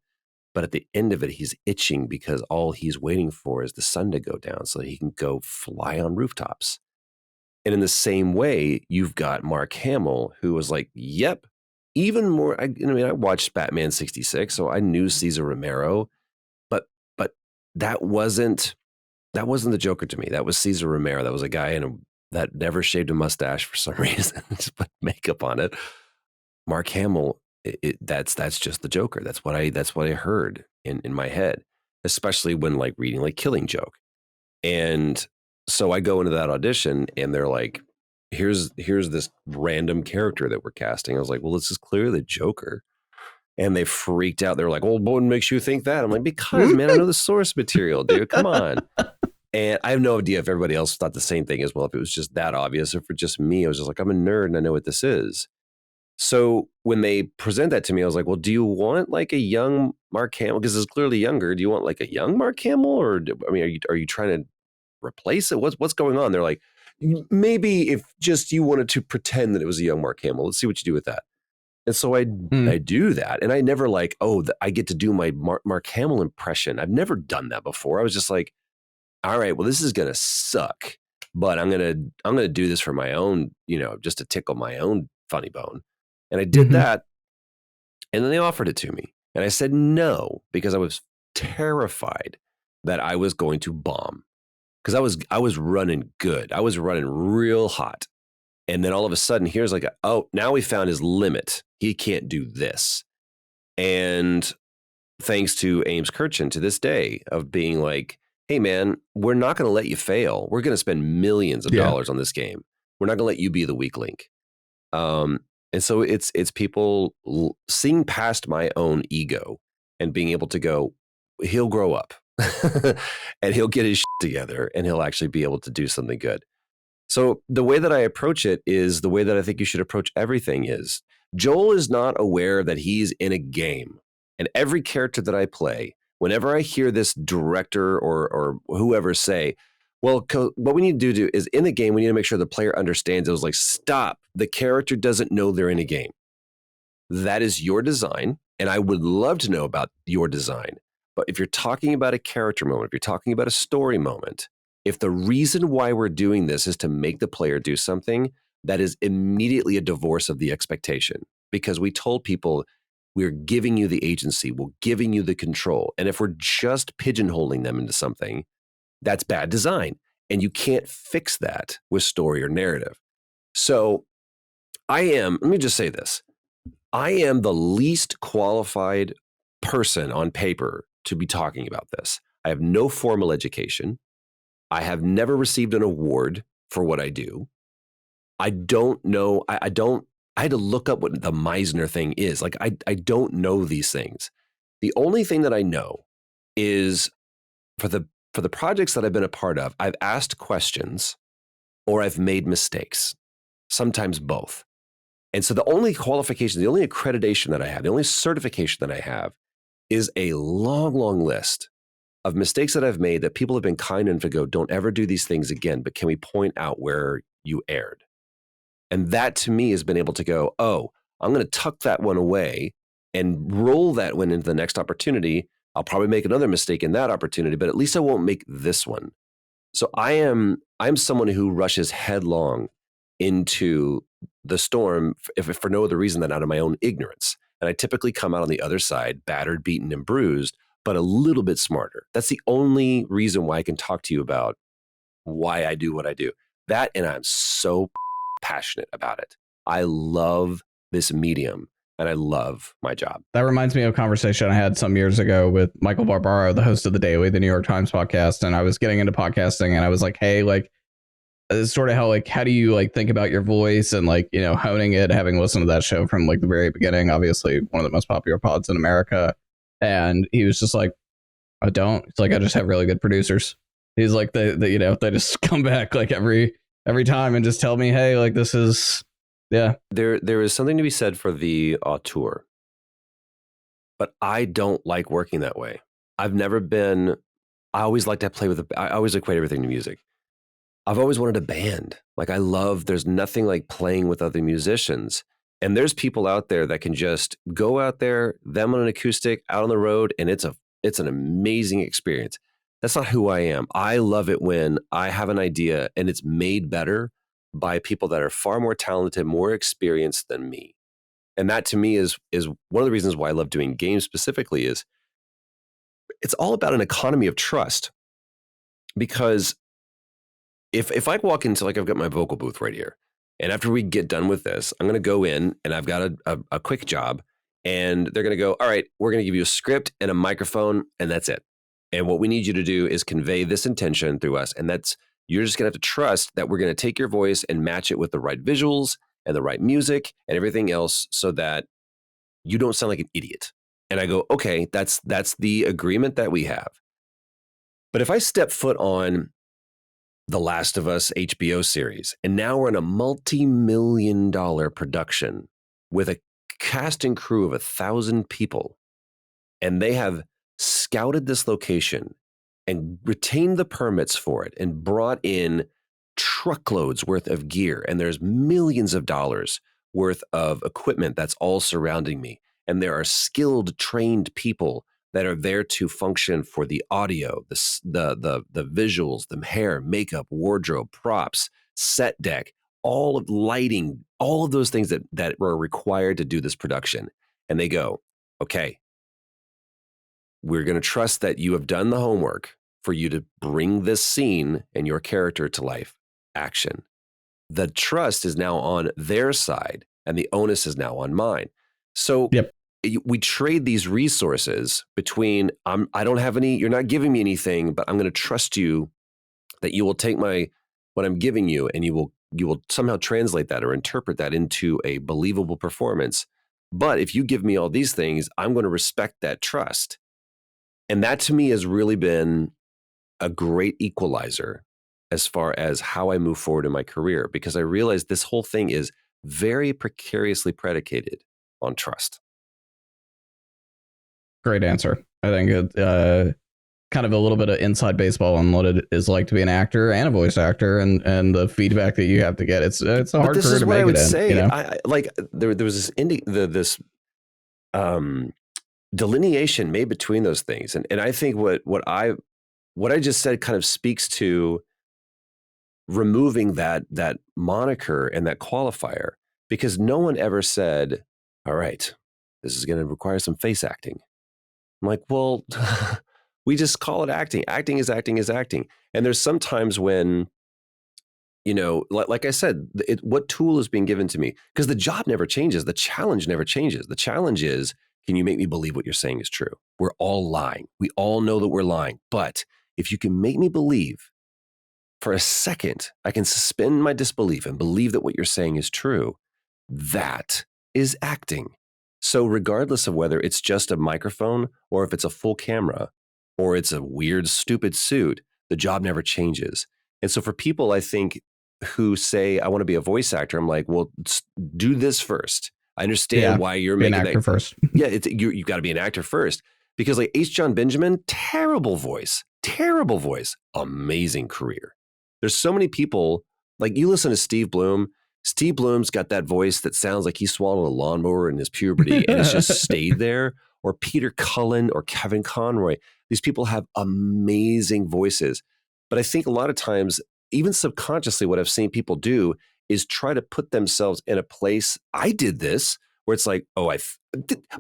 But at the end of it, he's itching because all he's waiting for is the sun to go down so that he can go fly on rooftops. And in the same way, you've got Mark Hamill, who was like, yep, even more. I mean, I watched Batman 66, so I knew Cesar Romero, but that wasn't the Joker to me. That was Cesar Romero. That was a guy that never shaved a mustache for some reason, just put makeup on it. Mark Hamill, that's just the Joker. That's what I heard in my head, especially when like reading like Killing Joke. And so I go into that audition and they're like, here's this random character that we're casting. I was like, well, this is clearly the Joker. And they freaked out. They were like, well, what makes you think that? I'm like, because man, I know the source material, dude. Come on. And I have no idea if everybody else thought the same thing as well, if it was just that obvious, or for just me, I was just like, I'm a nerd and I know what this is. So when they present that to me, I was like, well, do you want like a young Mark Hamill? Because it's clearly younger. Do you want like a young Mark Hamill? Or, I mean, are you trying to replace it? What's going on? They're like, maybe if just you wanted to pretend that it was a young Mark Hamill, let's see what you do with that. And so I do that. And I never like, I get to do my Mark Hamill impression. I've never done that before. I was just like, all right, well, this is going to suck, but I'm going to do this for my own, just to tickle my own funny bone. And I did that. And then they offered it to me. And I said no, because I was terrified that I was going to bomb, because I was running good. I was running real hot. And then all of a sudden, here's like, now we found his limit. He can't do this. And thanks to Ames Kirchen to this day of being like, hey, man, we're not going to let you fail. We're going to spend millions of dollars on this game. We're not going to let you be the weak link. And so it's people seeing past my own ego and being able to go, he'll grow up and he'll get his shit together and he'll actually be able to do something good. So the way that I approach it is the way that I think you should approach everything is Joel is not aware that he's in a game. And every character that I play, whenever I hear this director or whoever say, well, what we need to do is in the game, we need to make sure the player understands. It was like, stop. The character doesn't know they're in a game. That is your design. And I would love to know about your design. But if you're talking about a character moment, if you're talking about a story moment, if the reason why we're doing this is to make the player do something, that is immediately a divorce of the expectation, because we told people we're giving you the agency, we're giving you the control. And if we're just pigeonholing them into something, that's bad design. And you can't fix that with story or narrative. So let me just say this. I am the least qualified person on paper to be talking about this. I have no formal education. I have never received an award for what I do. I don't know. I had to look up what the Meisner thing is. Like, I don't know these things. The only thing that I know is for the projects that I've been a part of, I've asked questions or I've made mistakes, sometimes both. And so the only qualification, the only accreditation that I have, the only certification that I have is a long, long list of mistakes that I've made that people have been kind enough to go, don't ever do these things again, but can we point out where you erred? And that to me has been able to go, oh, I'm going to tuck that one away and roll that one into the next opportunity. I'll probably make another mistake in that opportunity, but at least I won't make this one. So I'm someone who rushes headlong into the storm if for no other reason than out of my own ignorance. And I typically come out on the other side, battered, beaten, and bruised, but a little bit smarter. That's the only reason why I can talk to you about why I do what I do. That, and I'm so passionate about it. I love this medium and I love my job. That reminds me of a conversation I had some years ago with Michael Barbaro, the host of The Daily, the New York Times podcast. And I was getting into podcasting and I was like, hey, like, it's sort of how, like, how do you like think about your voice and like, you know, honing it, having listened to that show from like the very beginning, obviously one of the most popular pods in America. And he was just like, I don't. It's like, I just have really good producers. He's like, they you know, they just come back like every time and just tell me, hey, like this is, yeah. There is something to be said for the auteur, but I don't like working that way. I've never been. I always like to play with. I always equate everything to music. I've always wanted a band. Like I love. There's nothing like playing with other musicians. And there's people out there that can just go out there, them on an acoustic, out on the road, and it's an amazing experience. That's not who I am. I love it when I have an idea and it's made better by people that are far more talented, more experienced than me. And that to me is one of the reasons why I love doing games specifically is it's all about an economy of trust. Because if I walk into, like, I've got my vocal booth right here, and after we get done with this, I'm going to go in and I've got a quick job, and they're going to go, all right, we're going to give you a script and a microphone, and that's it. And what we need you to do is convey this intention through us. And that's, you're just going to have to trust that we're going to take your voice and match it with the right visuals and the right music and everything else so that you don't sound like an idiot. And I go, okay, that's the agreement that we have. But if I step foot on the Last of Us HBO series, and now we're in a multi-million-dollar production with a cast and crew of 1,000 people, and they have scouted this location and retained the permits for it and brought in truckloads worth of gear, and there's millions of dollars worth of equipment that's all surrounding me, and there are skilled, trained people that are there to function for the audio, the visuals, the hair, makeup, wardrobe, props, set deck, all of lighting, all of those things that were required to do this production. And they go, okay, we're going to trust that you have done the homework for you to bring this scene and your character to life. Action. The trust is now on their side and the onus is now on mine. So yep. We trade these resources between I don't have any, you're not giving me anything, but I'm going to trust you that you will take what I'm giving you and you will somehow translate that or interpret that into a believable performance. But if you give me all these things, I'm going to respect that trust. And that to me has really been a great equalizer as far as how I move forward in my career, because I realized this whole thing is very precariously predicated on trust. Great answer. I think it kind of a little bit of inside baseball on what it is like to be an actor and a voice actor, and the feedback that you have to get. It's a hard career to make it in. This is what I would say. You know? I like there was this delineation made between those things, and I think what I just said kind of speaks to removing that moniker and that qualifier, because no one ever said, all right, this is going to require some face acting. I'm like, well, we just call it acting. Acting is acting is acting. And there's sometimes when, you know, like I said, what tool is being given to me? Because the job never changes. The challenge never changes. The challenge is, can you make me believe what you're saying is true? We're all lying. We all know that we're lying. But if you can make me believe for a second, I can suspend my disbelief and believe that what you're saying is true. That is acting. So regardless of whether it's just a microphone or if it's a full camera or it's a weird, stupid suit, the job never changes. And so for people, I think, who say, I want to be a voice actor. I'm like, well, do this first. I understand Yeah, why you're be an making actor that. first. Yeah, you've got to be an actor first. Because like H. John Benjamin, terrible voice, amazing career. There's so many people, like you listen to Steve Bloom. Steve Bloom's got that voice that sounds like he swallowed a lawnmower in his puberty and it's just stayed there. Or Peter Cullen or Kevin Conroy. These people have amazing voices. But I think a lot of times, even subconsciously, what I've seen people do is try to put themselves in a place. I did this where it's like, oh,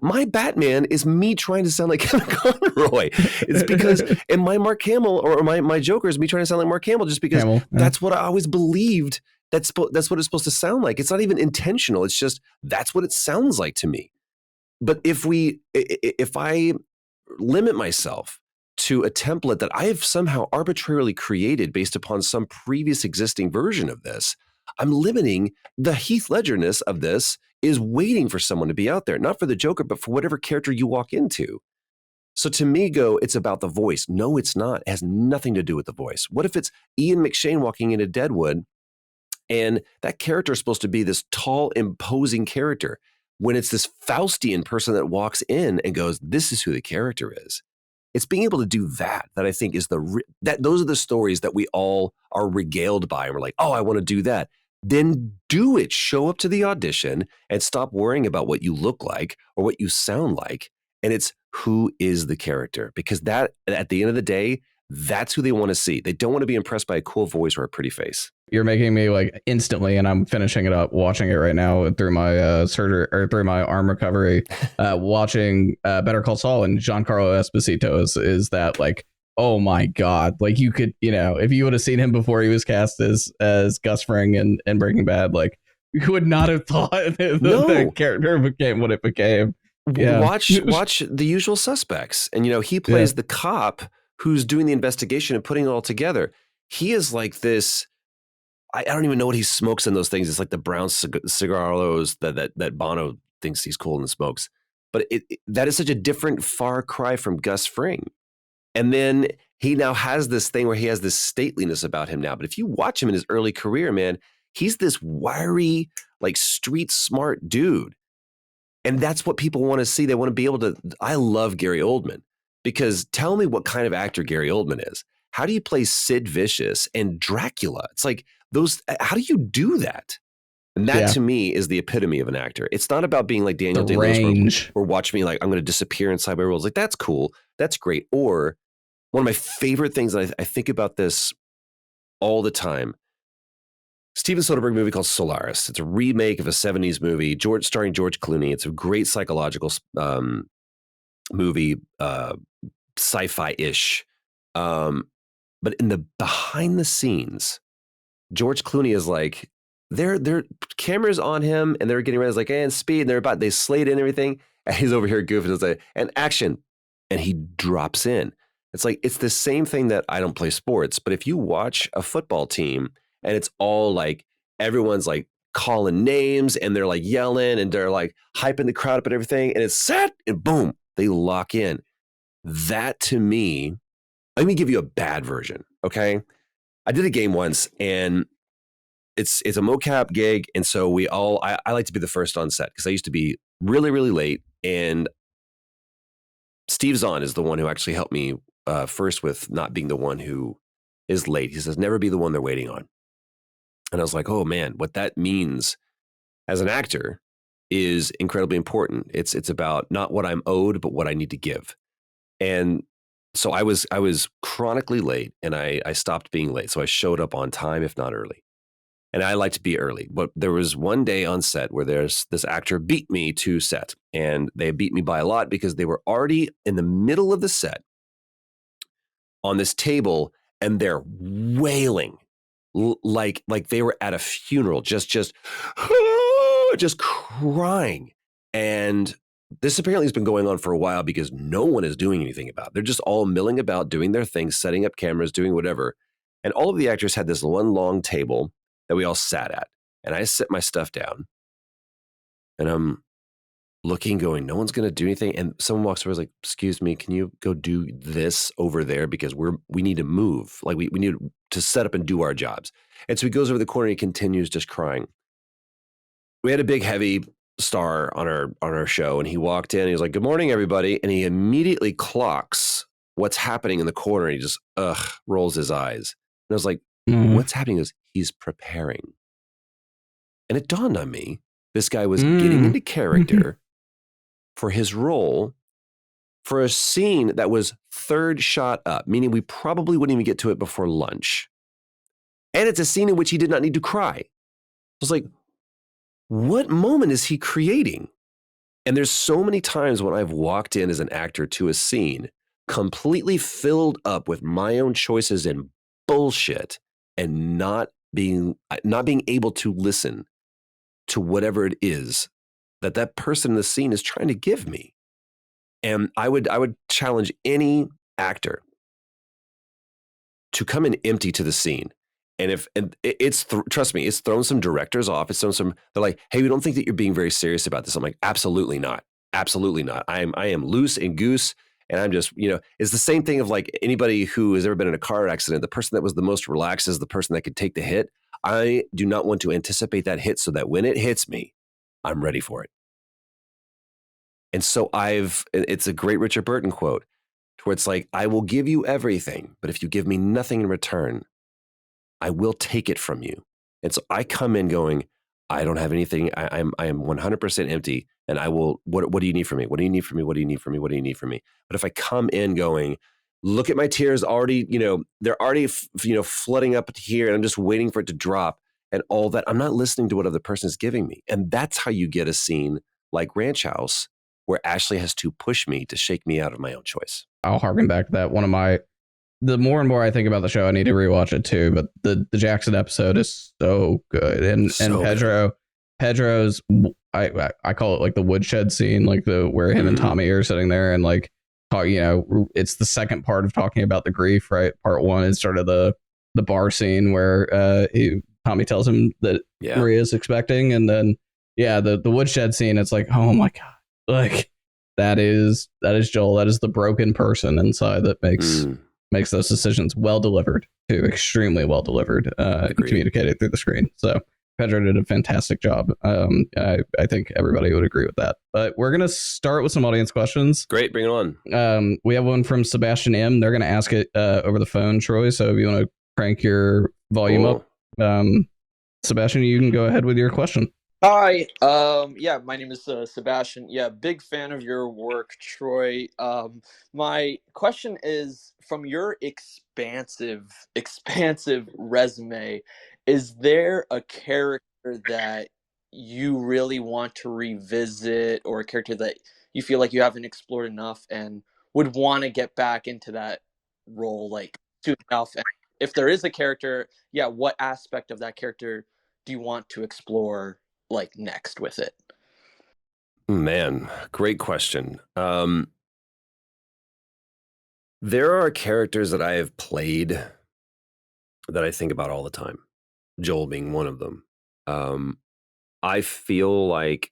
my Batman is me trying to sound like Kevin Conroy. It's because, and my Mark Hamill or my Joker is me trying to sound like Mark Hamill just because that's what I always believed. That's what it's supposed to sound like. It's not even intentional. It's just, that's what it sounds like to me. But if I limit myself to a template that I have somehow arbitrarily created based upon some previous existing version of this, I'm limiting the Heath Ledger-ness of this is waiting for someone to be out there, not for the Joker, but for whatever character you walk into. So to me, it's about the voice. No, it's not. It has nothing to do with the voice. What if it's Ian McShane walking into Deadwood and that character is supposed to be this tall, imposing character when it's this Faustian person that walks in and goes, this is who the character is. It's being able to do that I think is those are the stories that we all are regaled by. And we're like, oh, I want to do that. Then do it. Show up to the audition and stop worrying about what you look like or what you sound like. And it's who is the character? Because that, at the end of the day, that's who they want to see. They don't want to be impressed by a cool voice or a pretty face. You're making me like instantly, and I'm finishing it up, watching it right now through my surgery or through my arm recovery, watching Better Call Saul, and Giancarlo Esposito is that like, oh my God, like you could, if you would have seen him before he was cast as Gus Fring in Breaking Bad, like you would not have thought the character became what it became. Yeah. Watch The Usual Suspects, and he plays the cop who's doing the investigation and putting it all together. He is like this. I don't even know what he smokes in those things. It's like the brown cigarillos that Bono thinks he's cool and smokes. But that is such a different far cry from Gus Fring. And then he now has this thing where he has this stateliness about him now. But if you watch him in his early career, man, he's this wiry, like street smart dude. And that's what people want to see. They want to be able to. I love Gary Oldman because tell me what kind of actor Gary Oldman is. How do you play Sid Vicious and Dracula? It's like how do you do that? And that to me is the epitome of an actor. It's not about being like Daniel Day-Lewis or watch me like I'm going to disappear inside my roles. Like that's cool. That's great. Or one of my favorite things that I think about this all the time. Steven Soderbergh movie called Solaris. It's a remake of a 70s movie, starring George Clooney. It's a great psychological movie, sci-fi-ish. But in the behind the scenes, George Clooney is like, their cameras on him and they're getting ready. It's like, and speed. And they slayed in everything. And he's over here goofing. It's like, and action. And he drops in. It's like, it's the same thing that I don't play sports. But if you watch a football team and it's all like, everyone's like calling names and they're like yelling and they're like hyping the crowd up and everything. And it's set and boom, they lock in. That to me, let me give you a bad version. Okay. I did a game once and it's a mocap gig. And so I like to be the first on set because I used to be really, really late. And Steve Zahn is the one who actually helped me first with not being the one who is late. He says, never be the one they're waiting on. And I was like, oh man, what that means as an actor is incredibly important. It's about not what I'm owed, but what I need to give. And so I was chronically late and I stopped being late. So I showed up on time, if not early. And I like to be early. But there was one day on set where this actor beat me to set. And they beat me by a lot because they were already in the middle of the set on this table and they're wailing like they were at a funeral, just crying. And this apparently has been going on for a while because no one is doing anything about it. They're just all milling about, doing their thing, setting up cameras, doing whatever. And all of the actors had this one long table that we all sat at. And I set my stuff down and looking, going, no one's going to do anything. And someone walks over, is like, excuse me, can you go do this over there? Because we need to move. Like we need to set up and do our jobs. And so he goes over the corner and he continues just crying. We had a big, heavy star on our show, and he walked in and he was like, good morning, everybody. And he immediately clocks what's happening in the corner. And he just, rolls his eyes. And I was like, what's happening is he's preparing. And it dawned on me, this guy was getting into character for his role for a scene that was third shot up, meaning we probably wouldn't even get to it before lunch. And it's a scene in which he did not need to cry. I was like, what moment is he creating? And there's so many times when I've walked in as an actor to a scene completely filled up with my own choices and bullshit and not being able to listen to whatever it is that person in the scene is trying to give me. And I would challenge any actor to come in empty to the scene. And trust me, it's thrown some directors off. It's thrown some, they're like, hey, we don't think that you're being very serious about this. I'm like, absolutely not. Absolutely not. I am loose and goose. And I'm just, it's the same thing of like anybody who has ever been in a car accident. The person that was the most relaxed is the person that could take the hit. I do not want to anticipate that hit so that when it hits me, I'm ready for it. And so it's a great Richard Burton quote where it's like, I will give you everything, but if you give me nothing in return, I will take it from you. And so I come in going, I don't have anything. I am 100% empty. And I will, what do you need from me? What do you need from me? What do you need from me? What do you need from me? But if I come in going, look at my tears already, they're already, flooding up here and I'm just waiting for it to drop and all that. I'm not listening to what other person is giving me. And that's how you get a scene like Ranch House where Ashley has to push me to shake me out of my own choice. I'll harken back to that. The more and more I think about the show, I need to rewatch it too. But the Jackson episode is so good, and Pedro's I call it like the woodshed scene, like where him and Tommy are sitting there and like talk. It's the second part of talking about the grief, right? Part one is sort of the bar scene where Tommy tells him that Maria's expecting, and then the woodshed scene. It's like, oh my god, like that is Joel. That is the broken person inside that makes those decisions. Well delivered too, extremely well delivered, communicated through the screen. So Pedro did a fantastic job. I think everybody would agree with that. But we're gonna start with some audience questions. Great, bring it on. We have one from Sebastian M. They're gonna ask it over the phone, Troy. So if you want to crank your volume up, Sebastian, you can go ahead with your question. Hi. My name is Sebastian. Yeah, big fan of your work, Troy. My question is, from your expansive resume, is there a character that you really want to revisit, or a character that you feel like you haven't explored enough and would want to get back into that role like soon enough? And if there is a character, what aspect of that character do you want to explore like next with it? Man, great question. There are characters that I have played that I think about all the time, Joel being one of them. I feel like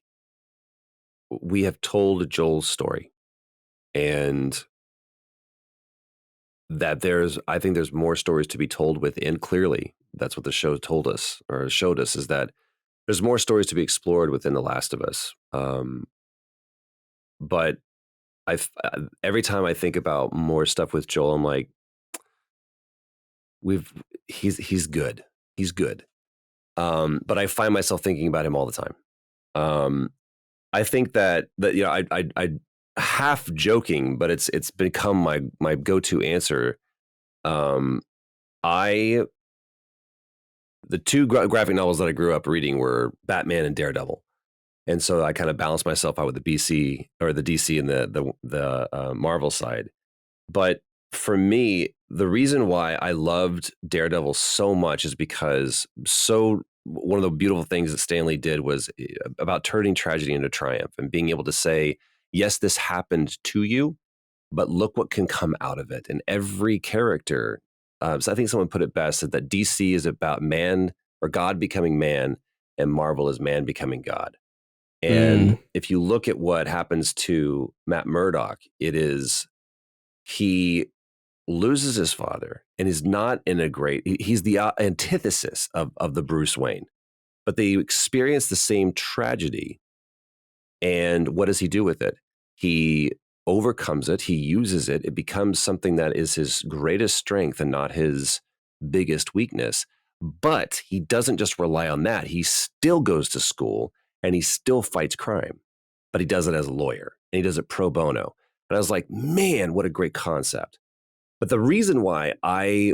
we have told Joel's story, and that I think there's more stories to be told within. Clearly, that's what the show told us or showed us, is that there's more stories to be explored within The Last of Us. But every time I think about more stuff with Joel, I'm like, he's good. He's good. But I find myself thinking about him all the time. I think that I half joking, but it's become my go-to answer. The two graphic novels that I grew up reading were Batman and Daredevil. And so I kind of balanced myself out with the DC and the Marvel side. But for me, the reason why I loved Daredevil so much is because one of the beautiful things that Stan Lee did was about turning tragedy into triumph and being able to say, yes, this happened to you, but look what can come out of it. And every character, so I think someone put it best, that DC is about man or God becoming man, and Marvel is man becoming God. And if you look at what happens to Matt Murdock, it is he loses his father and is not in a great, he's the antithesis of the Bruce Wayne, but they experience the same tragedy. And what does he do with it? He overcomes it. He uses it. It becomes something that is his greatest strength and not his biggest weakness. But he doesn't just rely on that. He still goes to school and he still fights crime, but he does it as a lawyer and he does it pro bono. And I was like, man, what a great concept. But the reason why I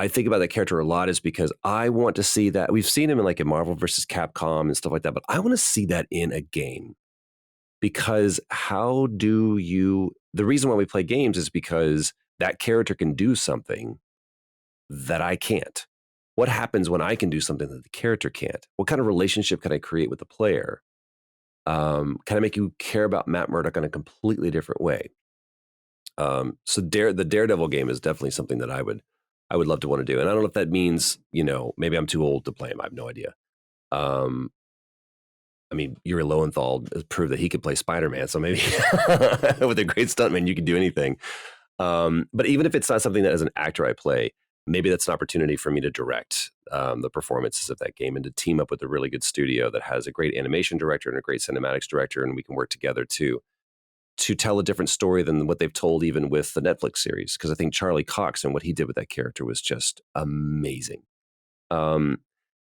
think about that character a lot is because I want to see that. We've seen him in like in Marvel versus Capcom and stuff like that, but I want to see that in a game. Because the reason why we play games is because that character can do something that I can't. What happens when I can do something that the character can't? What kind of relationship can I create with the player? Can I make you care about Matt Murdock in a completely different way? So the Daredevil game is definitely something that I would love to want to do. And I don't know if that means, maybe I'm too old to play him. I have no idea. I mean, Yuri Lowenthal proved that he could play Spider-Man. So maybe with a great stuntman, you can do anything. But even if it's not something that as an actor I play, maybe that's an opportunity for me to direct the performances of that game and to team up with a really good studio that has a great animation director and a great cinematics director. And we can work together to tell a different story than what they've told even with the Netflix series. Because I think Charlie Cox and what he did with that character was just amazing.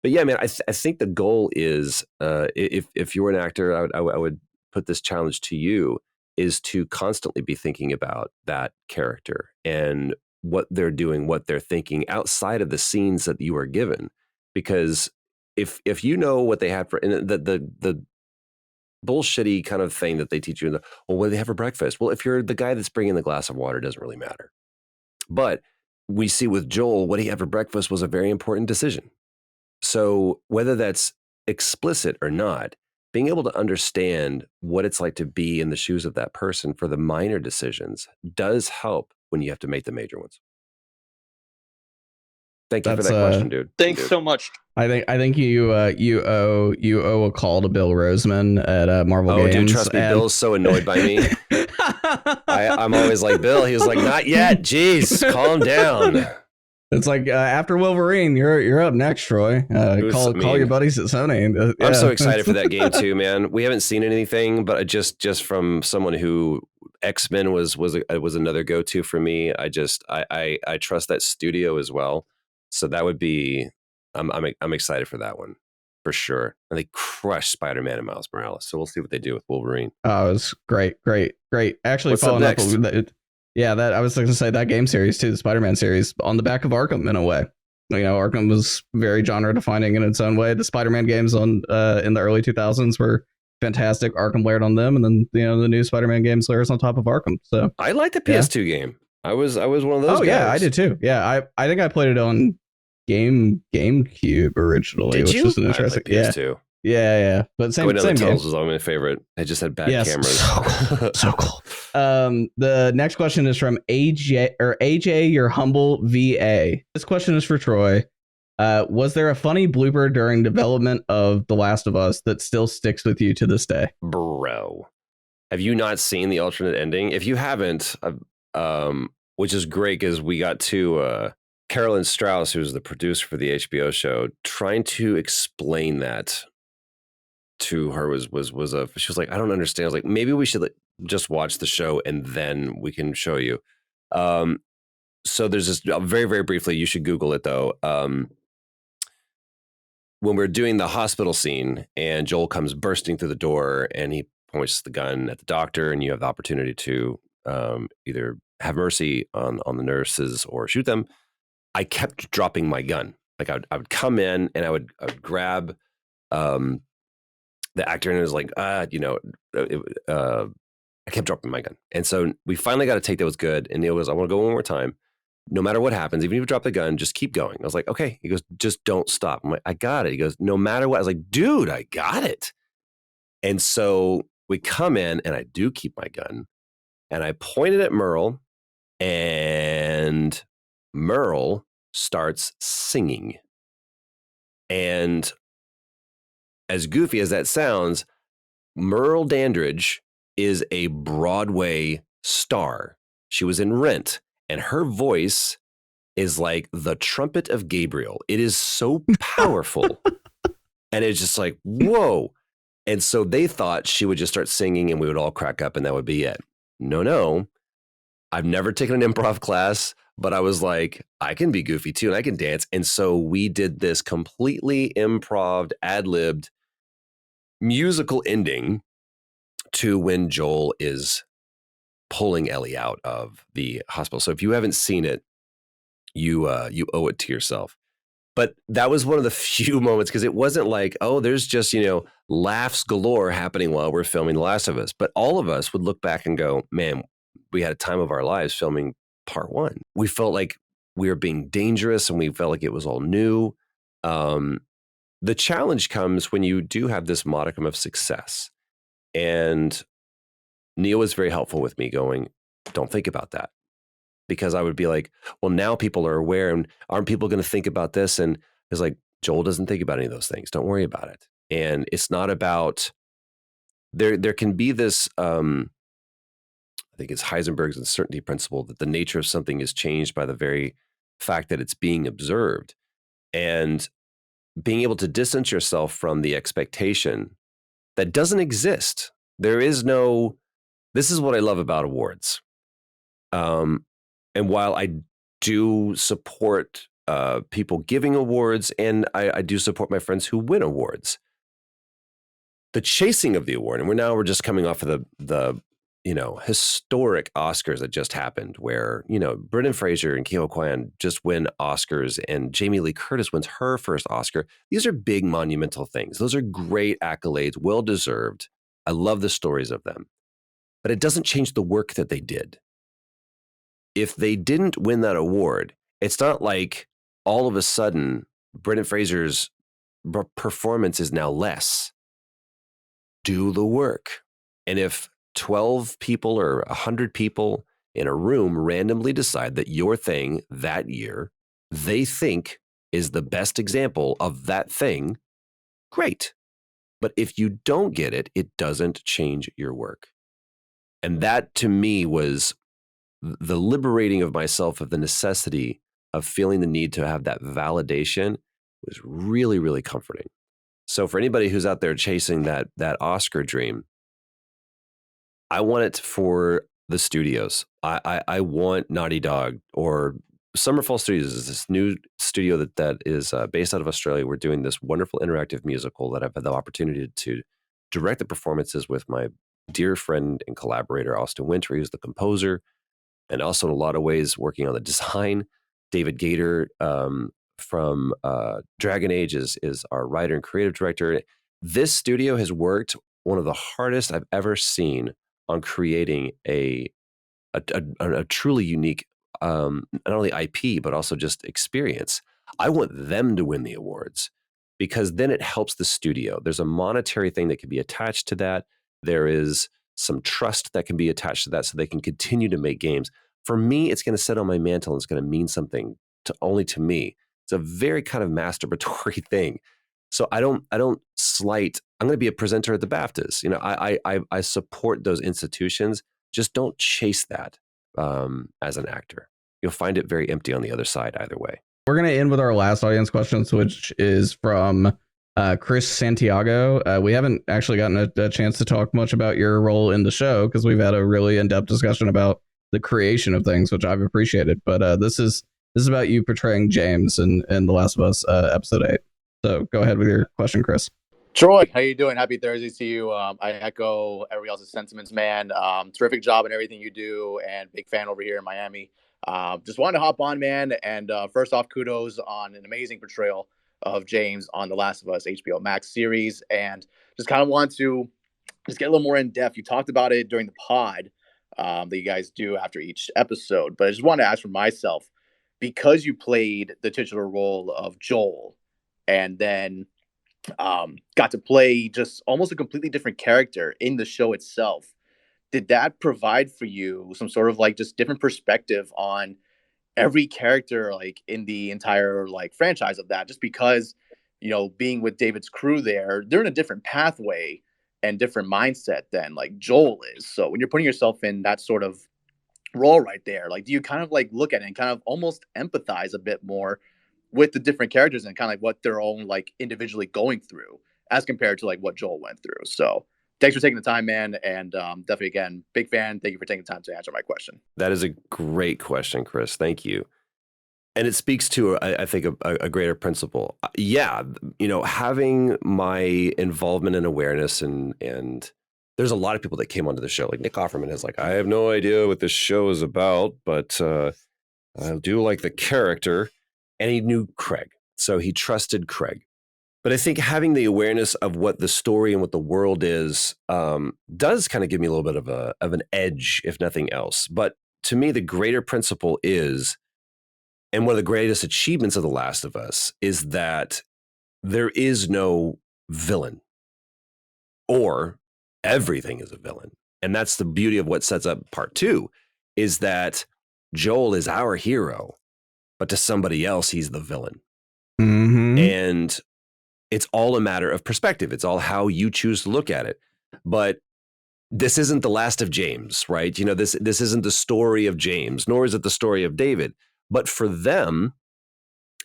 But yeah, man, I think the goal is if you're an actor, I would put this challenge to you is to constantly be thinking about that character and what they're doing, what they're thinking outside of the scenes that you are given. Because if you know what they had for and the bullshitty kind of thing that they teach you, well, what do they have for breakfast? Well, if you're the guy that's bringing the glass of water, it doesn't really matter. But we see with Joel, what he had for breakfast was a very important decision. So whether that's explicit or not, being able to understand what it's like to be in the shoes of that person for the minor decisions does help when you have to make the major ones. Thank you for that question, dude. Thanks so much. I think you owe a call to Bill Roseman at Marvel Games. Oh, dude, trust me, Bill's so annoyed by me. I'm always like, Bill. He was like, not yet. Jeez, calm down. It's like after Wolverine, you're up next, Troy. Call your buddies at Sony. I'm so excited for that game too, man. We haven't seen anything, but just from someone who X-Men was another go-to for me. I trust that studio as well, so that would be. I'm excited for that one for sure. And they crushed Spider-Man and Miles Morales, so we'll see what they do with Wolverine. Oh, it was great. Actually, what's following up next? Yeah, that I was going to say that game series too, the Spider-Man series, on the back of Arkham in a way. Arkham was very genre defining in its own way. The Spider-Man games in the early 2000s were fantastic. Arkham layered on them, and then the new Spider-Man games layers on top of Arkham. So I liked the PS2 game. I was one of those. Oh guys. Yeah, I did too. Yeah, I think I played it on GameCube originally, which was an interesting. PS2. Yeah. But same game. Tunnels was my favorite. I just had bad cameras. So cool. The next question is from AJ, your humble VA. This question is for Troy. Was there a funny blooper during development of The Last of Us that still sticks with you to this day? Bro, have you not seen the alternate ending? If you haven't, which is great because we got to Carolyn Strauss, who's the producer for the HBO show, trying to explain that to her she was like, I don't understand. I was like, maybe we should just watch the show and then we can show you. So there's this very, very briefly, you should Google it though. When we're doing the hospital scene and Joel comes bursting through the door and he points the gun at the doctor and you have the opportunity to either have mercy on the nurses or shoot them. I kept dropping my gun. Like I would come in and I would grab the actor and it was like, I kept dropping my gun. And so we finally got a take that was good. And Neil goes, I want to go one more time. No matter what happens, even if you drop the gun, just keep going. I was like, okay. He goes, just don't stop. I'm like, I got it. He goes, no matter what. I was like, dude, I got it. And so we come in and I do keep my gun and I pointed at Merle and Merle starts singing. And as goofy as that sounds, Merle Dandridge is a Broadway star. She was in Rent, and her voice is like the trumpet of Gabriel. It is so powerful. And it's just like, whoa. And so they thought she would just start singing and we would all crack up and that would be it. No. I've never taken an improv class, but I was like, I can be goofy too and I can dance. And so we did this completely improv, ad-libbed musical ending to when Joel is pulling Ellie out of the hospital. So if you haven't seen it, you owe it to yourself. But that was one of the few moments because it wasn't like, oh, there's just, laughs galore happening while we're filming The Last of Us. But all of us would look back and go, man, we had a time of our lives filming part one. We felt like we were being dangerous and we felt like it was all new. The challenge comes when you do have this modicum of success. And Neil was very helpful with me going, don't think about that. Because I would be like, well, now people are aware and aren't people going to think about this? And it's like, Joel doesn't think about any of those things. Don't worry about it. And it's not about, there can be this, I think it's Heisenberg's uncertainty principle that the nature of something is changed by the very fact that it's being observed. And being able to distance yourself from the expectation that doesn't exist. There is no, this is what I love about awards. And while I do support people giving awards, and I do support my friends who win awards, the chasing of the award, and we're just coming off of the historic Oscars that just happened, where Brendan Fraser and Keough Kwan just win Oscars, and Jamie Lee Curtis wins her first Oscar. These are big monumental things. Those are great accolades, well deserved. I love the stories of them, but it doesn't change the work that they did. If they didn't win that award, it's not like all of a sudden Brendan Fraser's performance is now less. Do the work. And if 12 people or 100 people in a room randomly decide that your thing that year they think is the best example of that thing, great. But if you don't get it, it doesn't change your work. And that to me was the liberating of myself of the necessity of feeling the need to have that validation was really, really comforting. So for anybody who's out there chasing that Oscar dream, I want it for the studios. I want Naughty Dog or Summerfall Studios is this new studio that is based out of Australia. We're doing this wonderful interactive musical that I've had the opportunity to direct the performances with my dear friend and collaborator, Austin Winter, who's the composer, and also in a lot of ways working on the design. David Gator from Dragon Age is our writer and creative director. This studio has worked one of the hardest I've ever seen on creating a truly unique, not only IP, but also just experience. I want them to win the awards because then it helps the studio. There's a monetary thing that can be attached to that. There is some trust that can be attached to that so they can continue to make games. For me, it's going to sit on my mantle and it's going to mean something only to me. It's a very kind of masturbatory thing. So I don't slight. I'm going to be a presenter at the BAFTAs. I support those institutions. Just don't chase that as an actor. You'll find it very empty on the other side either way. We're going to end with our last audience questions, which is from Chris Santiago. We haven't actually gotten a chance to talk much about your role in the show because we've had a really in-depth discussion about the creation of things, which I've appreciated. But this is about you portraying James in The Last of Us episode 8. So go ahead with your question, Chris. Troy, how you doing? Happy Thursday to you. I echo everybody else's sentiments, man. Terrific job in everything you do, and big fan over here in Miami. Just wanted to hop on, man. And first off, kudos on an amazing portrayal of James on The Last of Us HBO Max series. And just kind of want to just get a little more in depth. You talked about it during the pod that you guys do after each episode, but I just want to ask for myself, because you played the titular role of Joel and then got to play just almost a completely different character in the show itself. Did that provide for you some sort of like just different perspective on every character like in the entire like franchise of that? Just because, being with David's crew there, they're in a different pathway and different mindset than like Joel is. So when you're putting yourself in that sort of role right there, like do you kind of like look at it and kind of almost empathize a bit more with the different characters and kind of like what they're own like individually going through as compared to like what Joel went through? So thanks for taking the time, man, and definitely again, big fan. Thank you for taking the time to answer my question. That is a great question, Chris. Thank you. And it speaks to, I think, a greater principle. Yeah, having my involvement and awareness, and there's a lot of people that came onto the show. Like Nick Offerman is like, I have no idea what this show is about, but I do like the character. And he knew Craig, so he trusted Craig. But I think having the awareness of what the story and what the world is does kind of give me a little bit of an edge, if nothing else. But to me, the greater principle is, and one of the greatest achievements of The Last of Us, is that there is no villain, or everything is a villain. And that's the beauty of what sets up part 2, is that Joel is our hero, but to somebody else, he's the villain. Mm-hmm. And it's all a matter of perspective. It's all how you choose to look at it. But this isn't the last of James, right? This isn't the story of James, nor is it the story of David. But for them,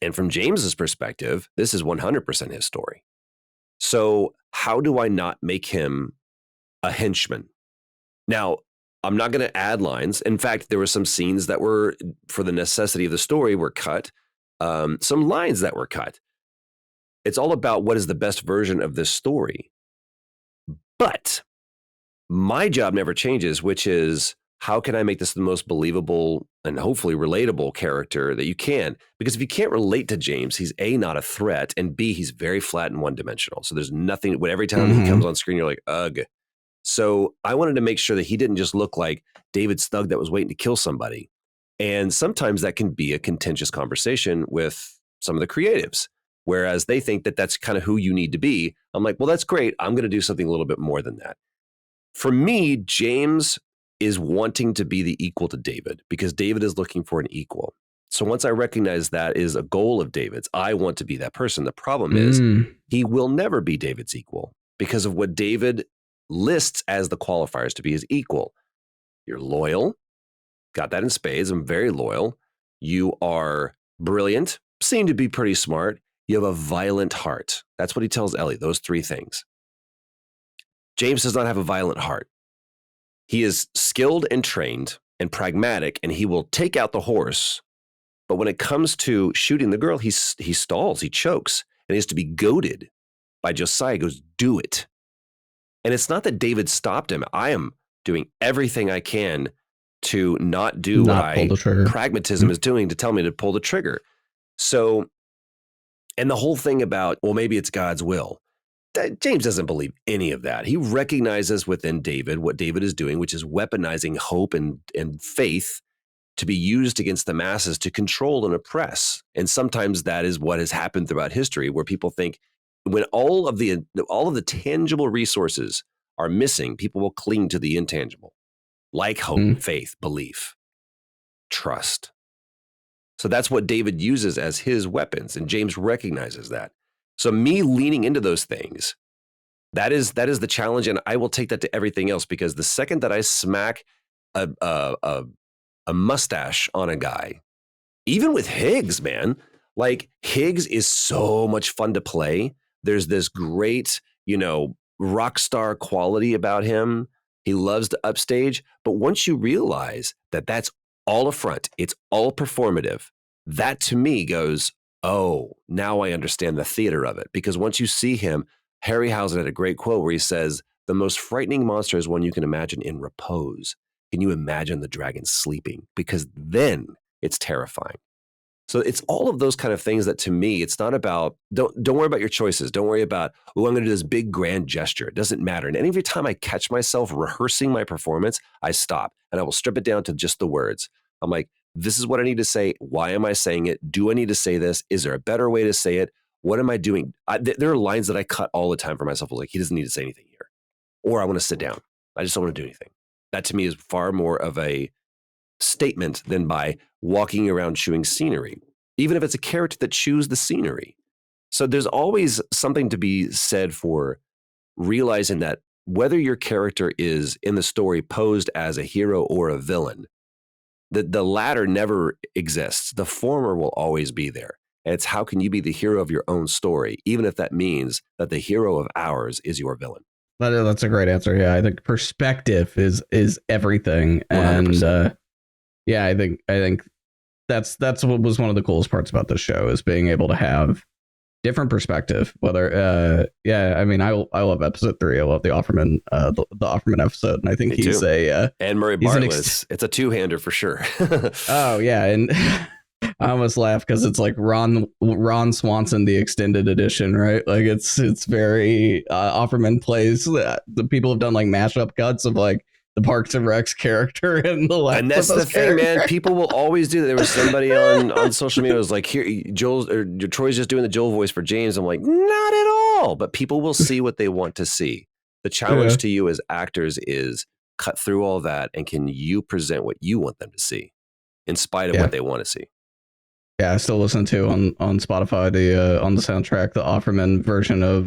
and from James's perspective, this is 100% his story. So how do I not make him a henchman? Now, I'm not going to add lines. In fact, there were some scenes that were, for the necessity of the story, were cut. Some lines that were cut. It's all about what is the best version of this story. But my job never changes, which is, how can I make this the most believable and hopefully relatable character that you can? Because if you can't relate to James, he's A, not a threat, and B, he's very flat and one-dimensional. So there's nothing, every time he comes on screen, you're like, ugh. So I wanted to make sure that he didn't just look like David's thug that was waiting to kill somebody. And sometimes that can be a contentious conversation with some of the creatives, whereas they think that that's kind of who you need to be. I'm like, well, that's great. I'm going to do something a little bit more than that. For me, James is wanting to be the equal to David, because David is looking for an equal. So once I recognize that is a goal of David's, I want to be that person. The problem is he will never be David's equal because of what David lists as the qualifiers to be his equal. You're loyal. Got that in spades. I'm very loyal. You are brilliant. Seem to be pretty smart. You have a violent heart. That's what he tells Ellie, those 3 things. James does not have a violent heart. He is skilled and trained and pragmatic, and he will take out the horse. But when it comes to shooting the girl, he stalls, he chokes, and he has to be goaded by Josiah. He goes, do it. And it's not that David stopped him. I am doing everything I can to not do what pragmatism is doing to tell me to pull the trigger. So, and the whole thing about, well, maybe it's God's will. James doesn't believe any of that. He recognizes within David what David is doing, which is weaponizing hope and faith to be used against the masses to control and oppress. And sometimes that is what has happened throughout history, where people think when all of the tangible resources are missing, people will cling to the intangible, like hope, faith, belief, trust. So that's what David uses as his weapons, and James recognizes that. So me leaning into those things, that is the challenge, and I will take that to everything else, because the second that I smack a mustache on a guy, even with Higgs, man, like Higgs is so much fun to play. There's this great, rock star quality about him. He loves to upstage, but once you realize that that's all a front, it's all performative, that to me goes, oh, now I understand the theater of it. Because once you see him, Harryhausen had a great quote where he says, the most frightening monster is one you can imagine in repose. Can you imagine the dragon sleeping? Because then it's terrifying. So it's all of those kind of things that, to me, it's not about, don't worry about your choices. Don't worry about, oh, I'm going to do this big grand gesture. It doesn't matter. And every time I catch myself rehearsing my performance, I stop and I will strip it down to just the words. I'm like, this is what I need to say. Why am I saying it? Do I need to say this? Is there a better way to say it? What am I doing? There are lines that I cut all the time for myself. I was like, he doesn't need to say anything here. Or I want to sit down. I just don't want to do anything. That to me is far more of a statement than by walking around chewing scenery, even if it's a character that chews the scenery. So there's always something to be said for realizing that whether your character is in the story posed as a hero or a villain, the latter never exists. The former will always be there. And it's how can you be the hero of your own story, even if that means that the hero of ours is your villain. That's a great answer. Yeah, I think perspective is everything. 100%. And yeah, I think that's what was one of the coolest parts about this show, is being able to have different perspective. Whether I mean, I love episode 3. I love the Offerman the Offerman episode, and I think he's too. And Murray Bartlett. It's a two-hander for sure. Oh yeah, and I almost laugh because it's like Ron Swanson the extended edition, right? Like it's very Offerman plays the people have done like mashup cuts of like the Parks and Recs character and the and that's the thing, man. People will always do that. There was somebody on social media was like, "Here, Troy's just doing the Joel voice for James." I'm like, not at all. But people will see what they want to see. The challenge to you as actors is cut through all that, and can you present what you want them to see, in spite of what they want to see. Yeah, I still listen to on Spotify on the soundtrack the Offerman version of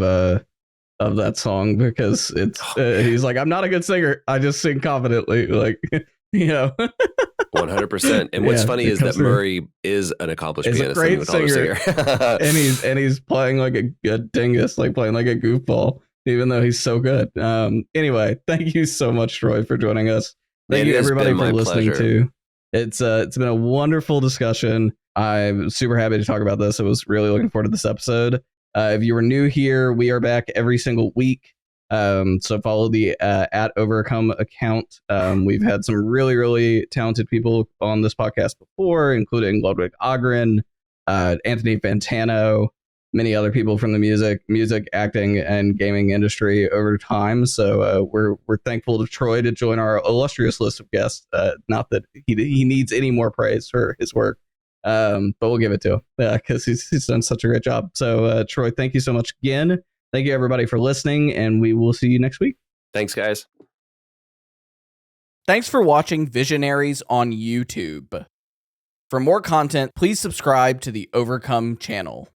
that song, because it's he's like, I'm not a good singer, I just sing confidently, like 100%. And what's funny is that Murray is an accomplished pianist, a great singer. and he's playing like a dingus, like playing like a goofball, even though he's so good. Anyway, thank you so much, Troy, for joining us. Thank you everybody for listening too. It's been a wonderful discussion. I'm super happy to talk about this. I was really looking forward to this episode. If you were new here, we are back every single week. So follow the at Overcome account. We've had some really, really talented people on this podcast before, including Ludwig Ogren, Anthony Fantano, many other people from the music, acting, and gaming industry over time. So we're thankful to Troy to join our illustrious list of guests. Not that he needs any more praise for his work. But we'll give it to him because he's done such a great job. So, Troy, thank you so much again. Thank you, everybody, for listening, and we will see you next week. Thanks, guys. Thanks for watching Visionaries on YouTube. For more content, please subscribe to the Overcome channel.